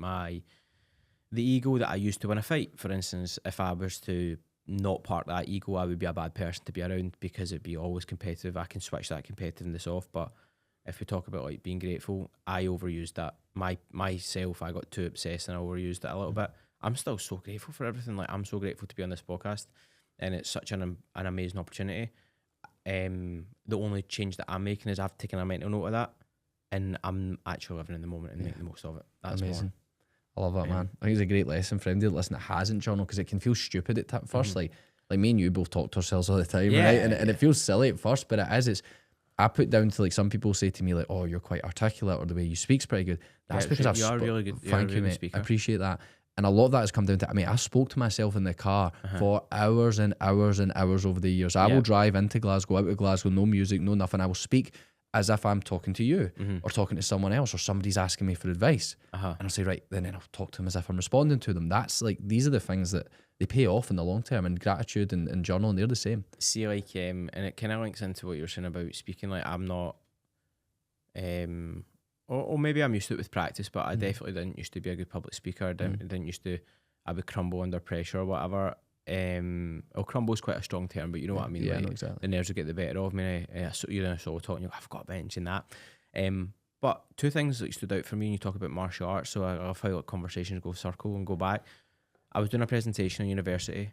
the ego that I used to win a fight, for instance, if I was to not park that ego, I would be a bad person to be around, because it'd be always competitive. I can switch that competitiveness off. But if we talk about like being grateful, I overused that. Myself, I got too obsessed and I overused it a little bit. I'm still so grateful for everything. Like, I'm so grateful to be on this podcast, and it's such an amazing opportunity. The only change that I'm making is I've taken a mental note of that, and I'm actually living in the moment and making the most of it. That's amazing. I love that, man. I think it's a great lesson for anybody that listen that hasn't journaled, because it can feel stupid at first. Like me and you both talk to ourselves all the time, right? And it feels silly at first, but it is. I put down to, like, some people say to me, like, oh, you're quite articulate, or the way you speak's pretty good. That's because you are really good. Thank you, mate. I appreciate that. And a lot of that has come down to, I spoke to myself in the car for hours and hours and hours over the years. I will drive into Glasgow, out of Glasgow, no music, no nothing. I will speak as if I'm talking to you or talking to someone else, or somebody's asking me for advice. And I'll say, right, then I'll talk to them as if I'm responding to them. That's like, these are the things that they pay off in the long term, and gratitude and journaling, they're the same. See, like, and it kind of links into what you're saying about speaking. Like, I'm not, or maybe I'm used to it with practice, but I definitely didn't used to be a good public speaker. Didn't used to, I would crumble under pressure or whatever. Crumble is quite a strong term, but you know what I mean. Yeah, like, no, exactly. The nerves would get the better of me. So you're in a solo talk, and you're like, I forgot to mention that. But two things that stood out for me when you talk about martial arts. So I love how, like, conversations go circle and go back. I was doing a presentation at university,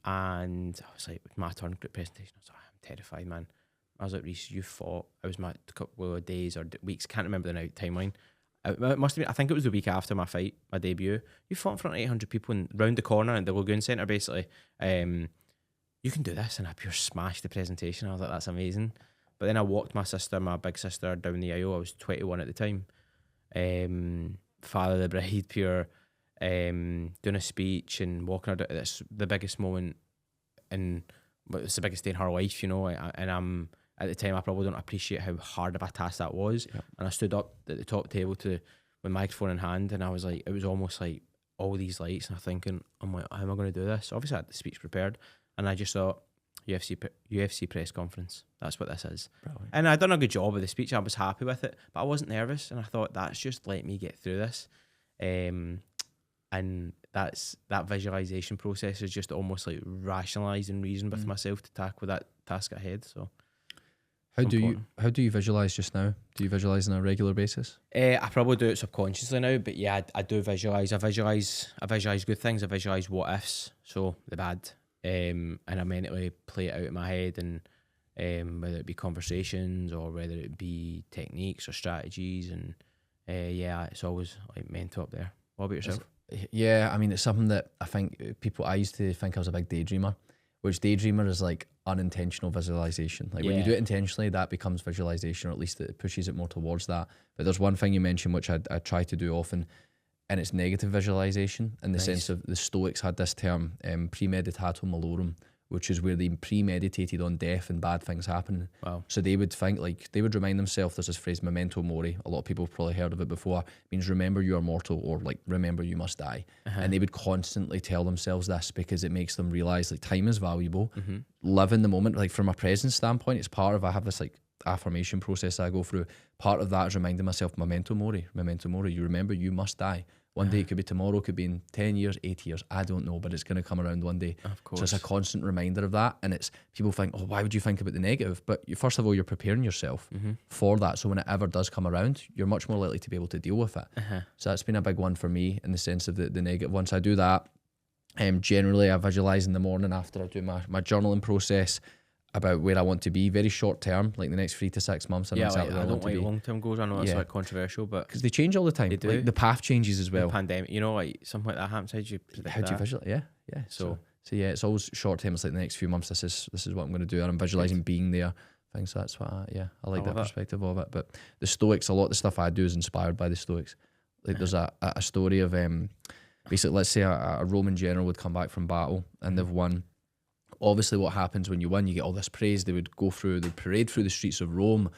And I was like, my turn, group presentation. I was like, I'm terrified, man. I was like, Reece, you fought. It was my couple of days or weeks, can't remember the timeline. It must have been, I think it was the week after my fight, my debut. You fought in front of 800 people and round the corner in the Lagoon Centre, basically. You can do this. And I pure smashed the presentation. I was like, that's amazing. But then I walked my big sister, down the aisle. I was 21 at the time. Father of the bride, pure, doing a speech and walking her. It's the biggest moment it's the biggest day in her life, you know. And at the time, I probably don't appreciate how hard of a task that was. Yep. And I stood up at the top table with microphone in hand, and I was like, it was almost like all these lights, and I'm like, how am I going to do this? Obviously, I had the speech prepared, and I just thought, UFC press conference. That's what this is. Brilliant. And I'd done a good job of the speech. I was happy with it, but I wasn't nervous, and I thought, that's just let me get through this. And that visualization process is just almost like rationalising reason with myself to tackle that task ahead. So. How do you visualize just now? Do you visualize on a regular basis? I probably do it subconsciously now, but yeah, I do visualize. I visualize good things. I visualize what ifs, so the bad, and I mentally play it out in my head, and whether it be conversations or whether it be techniques or strategies, and yeah, it's always like mental up there. What about yourself? Yeah, I mean, it's something that I used to think I was a big daydreamer, which daydreamer is like unintentional visualization. Like when you do it intentionally, that becomes visualization, or at least it pushes it more towards that. But there's one thing you mentioned, which I try to do often, and it's negative visualization in the sense of the Stoics had this term, premeditatum malorum, which is where they premeditated on death and bad things happening. Wow. So they would think, like, they would remind themselves, there's this phrase, memento mori. A lot of people have probably heard of it before. It means remember you are mortal, or like remember you must die. And they would constantly tell themselves this because it makes them realize like time is valuable. Live in the moment. Like from a present standpoint, it's part of, I have this like affirmation process I go through. Part of that is reminding myself, memento mori, memento mori. You remember you must die. One day, it could be tomorrow, could be in 10 years, 80 years, I don't know, but it's going to come around one day. Of course. So it's a constant reminder of that. And it's, people think, oh, why would you think about the negative? But first of all, you're preparing yourself for that. So when it ever does come around, you're much more likely to be able to deal with it. So that's been a big one for me in the sense of the negative. Once I do that, generally I visualize in the morning after I do my journaling process about where I want to be, very short term, like the next 3 to 6 months. I know exactly where I don't like long term goals. I know that's like controversial, but because they change all the time. They do. Like the path changes as well. The pandemic, you know, like something like that happens. How do you predict How do you visualize? Yeah. So yeah, it's always short term. It's like the next few months. This is what I'm going to do, and I'm visualizing being there. Things. So that's what I like that perspective of it. But the Stoics, a lot of the stuff I do is inspired by the Stoics. Like there's a story of basically, let's say a Roman general would come back from battle and they've won. Obviously, what happens when you win, you get all this praise. They'd parade through the streets of Rome,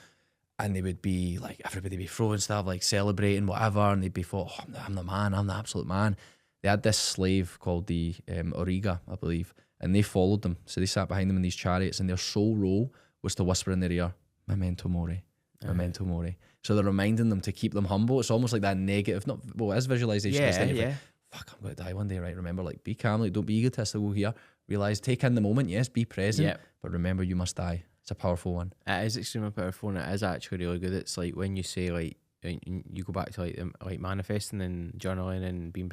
and they would be like, everybody would be throwing stuff, like celebrating, whatever, and they'd be thought, oh, I'm the man, I'm the absolute man. They had this slave called the Auriga, I believe, and they followed them. So they sat behind them in these chariots, and their sole role was to whisper in their ear, memento mori, memento mori. So they're reminding them to keep them humble. It's almost like that negative, it is visualization. Like, fuck, I'm going to die one day, right? Remember, like, be calm, like, don't be egotistical here. Realize, take in the moment, yes, be present, but remember you must die. It's a powerful one. It is extremely powerful, and it is actually really good. It's like when you say, like, you go back to like manifesting and journaling and being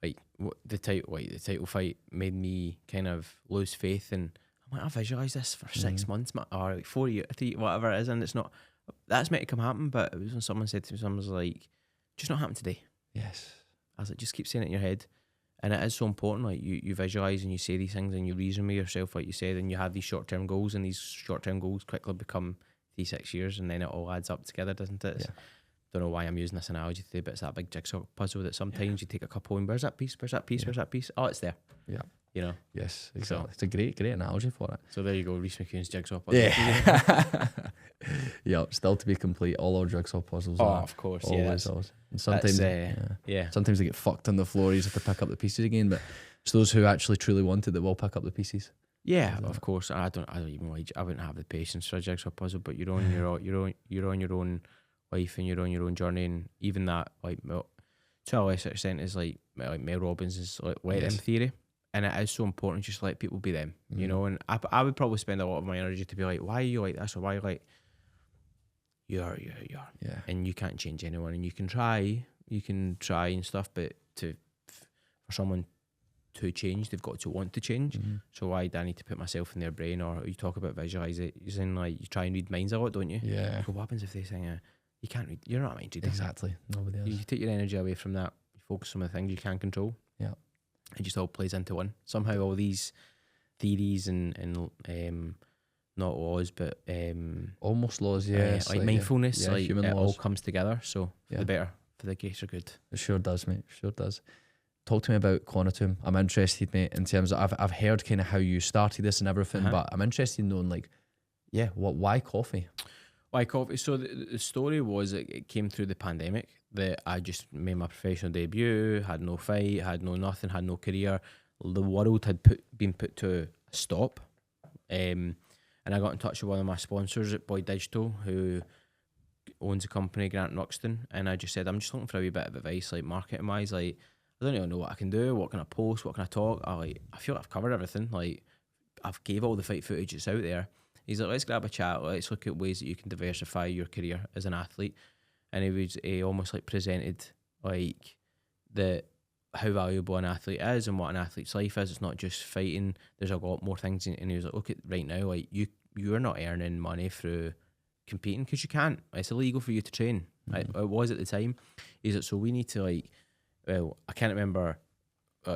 like the title fight made me kind of lose faith, and I'm like, I visualized this for 6 months or like 4 years, 3, whatever it is, and it's not, that's meant to come happen. But it was when someone said to me, someone was like, just not happen today. Yes. I was like, just keep saying it in your head. And it is so important, like you visualise and you say these things and you reason with yourself, like you said, and you have these short-term goals, and these short-term goals quickly become 3-6 years, and then it all adds up together, doesn't it? Yeah. Don't know why I'm using this analogy today, but it's that big jigsaw puzzle that sometimes you take a couple and where's that piece? Where's that piece? Where's that piece? Oh, it's there. Yeah. You know? Yes, exactly. So, it's a great analogy for it. So there you go, Reece McEwan's jigsaw puzzle. Yeah. Yeah, still to be complete. All our jigsaw puzzles are. Of course, always. And sometimes, sometimes they get fucked on the floor. You have to pick up the pieces again. But it's those who actually truly want it that will pick up the pieces. Yeah, of course. I don't even like. I wouldn't have the patience for a jigsaw puzzle. But you're on your own life, and you're on your own journey, and even that, like, to a lesser extent, is like Mel Robbins' like let them theory. And it is so important just to let people be them, you know. And I would probably spend a lot of my energy to be like, why are you like this, or why are you like, you are. Yeah. And you can't change anyone, and you can try and stuff, but for someone to change. They've got to want to change. So why do I need to put myself in their brain? Or you talk about visualizing, like you try and read minds a lot, don't you? Yeah. So what happens if they say, you can't read? You're not a mind reader. Exactly. Nobody is. You take your energy away from that. You focus on the things you can control. Yeah. It just all plays into one. Somehow all these theories and not laws, but almost laws, yes. like mindfulness, like human it laws. all comes together. So for the better, for the greater good. It sure does, mate. Sure does. Talk to me about Conatum. I'm interested, mate, in terms of I've heard kind of how you started this and everything, but I'm interested in knowing, like, why coffee? Why coffee? So the story was it came through the pandemic that I just made my professional debut, had no fight, had no nothing, had no career. The world had been put to a stop. And I got in touch with one of my sponsors at Boyd Digital, who owns a company, Grant Ruxton, and I just said, I'm just looking for a wee bit of advice, like marketing wise. Like, I don't even know what I can do, what can I post, what can I talk. I feel like I've covered everything. Like, I've gave all the fight footage that's out there. He's like, let's grab a chat, let's look at ways that you can diversify your career as an athlete. And he almost like presented like how valuable an athlete is and what an athlete's life is. It's not just fighting. There's a lot more things. And he was like, look at right now, like you are not earning money through competing because you can't. It's illegal for you to train. It was at the time. He's like, so we need to like, well, I can't remember.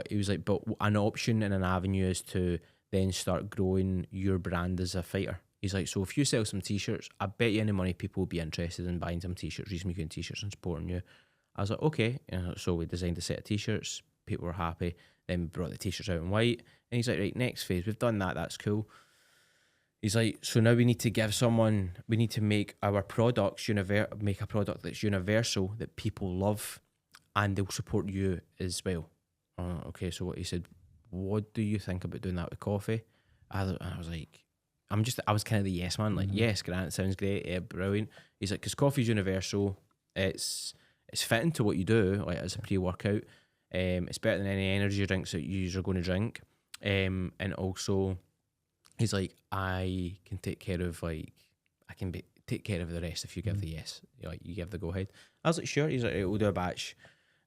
He was like, but an option and an avenue is to then start growing your brand as a fighter. He's like, so if you sell some t-shirts, I bet you any money people will be interested in buying some t-shirts, Reece McEwan t-shirts, and supporting you. I was like, okay. So we designed a set of t-shirts. People were happy. Then we brought the t-shirts out in white. And he's like, right, next phase, we've done that. That's cool. He's like, so now we need to make our products, make a product that's universal, that people love, and they'll support you as well. Okay, so what he said, what do you think about doing that with coffee? I was like, I was kind of the yes man, like, yes, Grant, sounds great, yeah, brilliant. He's like, because coffee's universal, it's fitting to what you do, like as a pre-workout. It's better than any energy drinks that you are going to drink. And also, he's like, I can take care of take care of the rest if you give the yes, like you give the go ahead. I was like, sure. He's like, right, we'll do a batch,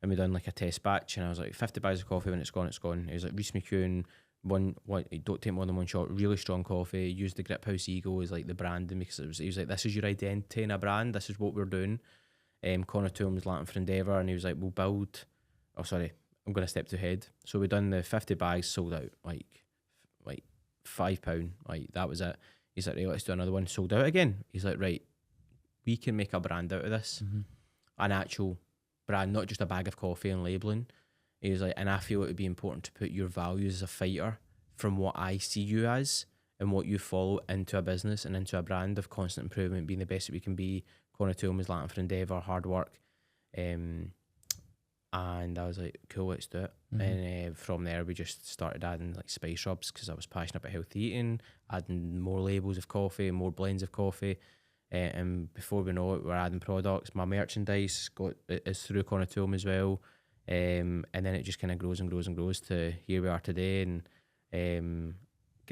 and we done like a test batch, and I was like, 50 bags of coffee. When it's gone, it's gone. He was like, Reece McEwan, one, don't take more than one shot. Really strong coffee. Use the Grip House Eagle as like the branding, because he was like, this is your identity in a brand. This is what we're doing. Connor Toombs, Latin for Endeavour, and he was like, we'll build. Oh, sorry, I'm going to step too ahead. So we done the 50 bags, sold out like £5, like that was it. He's like, right, let's do another one, sold out again. He's like, right, we can make a brand out of this, an actual brand, not just a bag of coffee and labelling. He was like, and I feel it would be important to put your values as a fighter from what I see you as and what you follow into a business and into a brand of constant improvement, being the best that we can be. Connor Toombs, Latin for Endeavour, hard work. And I was like, cool, let's do it. And from there, we just started adding like spice rubs, because I was passionate about healthy eating, adding more labels of coffee, more blends of coffee. And before we know it, we're adding products. My merchandise is through Connor Toombs as well. And then it just kind of grows and grows and grows to here we are today. And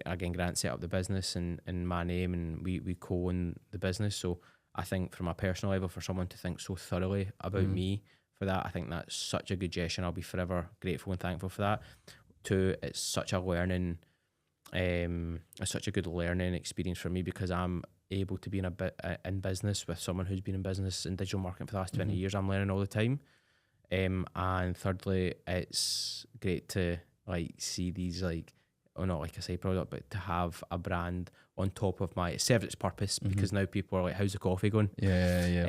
again, Grant set up the business and my name, and we co-own the business. So I think from a personal level, for someone to think so thoroughly about me for that, I think that's such a good gesture, and I'll be forever grateful and thankful for that. Two, it's such a learning, it's such a good learning experience for me, because I'm able to be in business with someone who's been in business in digital marketing for the last 20 years. I'm learning all the time. And thirdly, it's great to like see these like, or not like a side product, but to have a brand on top of it served its purpose, because now people are like, how's the coffee going? Yeah.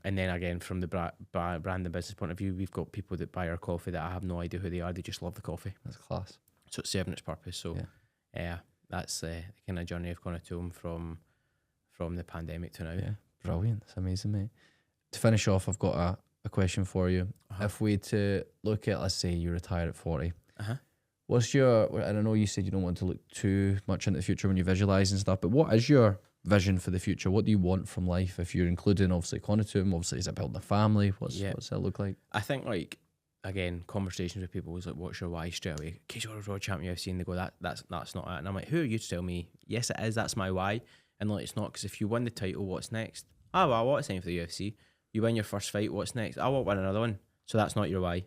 And then again, from the brand and business point of view, we've got people that buy our coffee that I have no idea who they are. They just love the coffee. That's class. So it's serving its purpose. So yeah, that's the kind of journey I've gone to from the pandemic to now. Yeah, brilliant. It's amazing, mate. To finish off, I've got a question for you. If we to look at, let's say you retire at 40, what's your, and I know you said you don't want to look too much into the future when you visualize and stuff, but what is your vision for the future? What do you want from life? If you're including obviously Conatum, obviously is it building a family? What's that look like? I think like, again, conversations with people was like, what's your why straight away? Cage World Champion UFC, and they go, that's not it. And I'm like, who are you to tell me? Yes, it is. That's my why. And like, it's not, because if you win the title, what's next? Oh, well, I want to sign for the UFC. You win your first fight, what's next? I want to win another one. So that's not your why.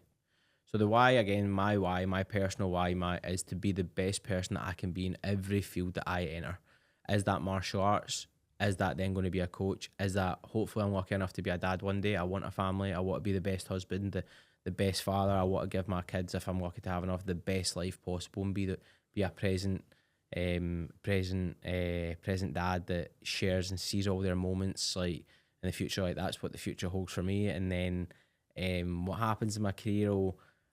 So the why, again, my personal why, is to be the best person that I can be in every field that I enter. Is that martial arts? Is that then going to be a coach? Is that hopefully I'm lucky enough to be a dad one day? I want a family. I want to be the best husband, the best father. I want to give my kids, if I'm lucky to have enough, the best life possible, and be a present dad that shares and sees all their moments like in the future. Like that's what the future holds for me. And then what happens in my career,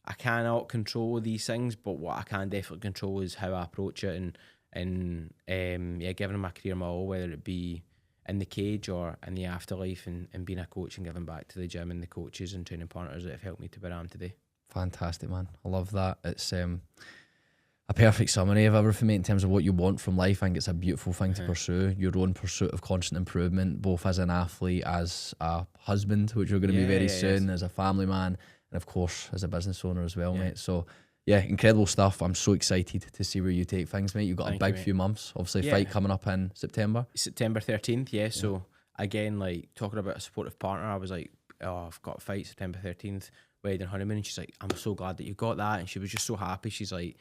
I cannot control these things, but what I can definitely control is how I approach it, and giving my career my all, whether it be in the cage or in the afterlife, and being a coach and giving back to the gym and the coaches and training partners that have helped me to where I am today. Fantastic, man. I love that. It's a perfect summary of everything, mate, in terms of what you want from life. I think it's a beautiful thing to pursue, your own pursuit of constant improvement, both as an athlete, as a husband, which you're going to be very soon, as a family man, and of course as a business owner as well, mate. So yeah, incredible stuff. I'm so excited to see where you take things, mate. You've got a big few months. Obviously, fight coming up in September. September 13th, So again, like talking about a supportive partner, I was like, oh, I've got a fight September 13th, wedding, honeymoon, and she's like, I'm so glad that you got that, and she was just so happy. She's like,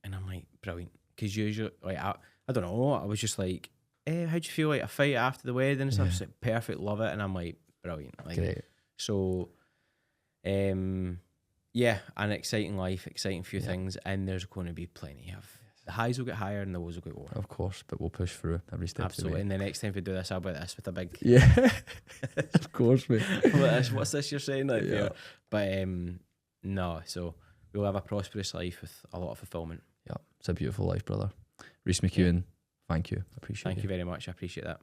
and I'm like, brilliant, because usually, like, I don't know, I was just like, how'd you feel like a fight after the wedding and stuff? She's like, perfect, love it, and I'm like, brilliant, like, great. So, an exciting life, exciting few things, and there's going to be plenty of the highs will get higher and the lows will get lower. Of course, but we'll push through every step. Absolutely, and the next time we do this, I'll be this with a big of course, mate. What's this you're saying? Like, but no, so we'll have a prosperous life with a lot of fulfillment. Yeah, it's a beautiful life, brother. Reece McEwan, thank you. Thank you very much. I appreciate that.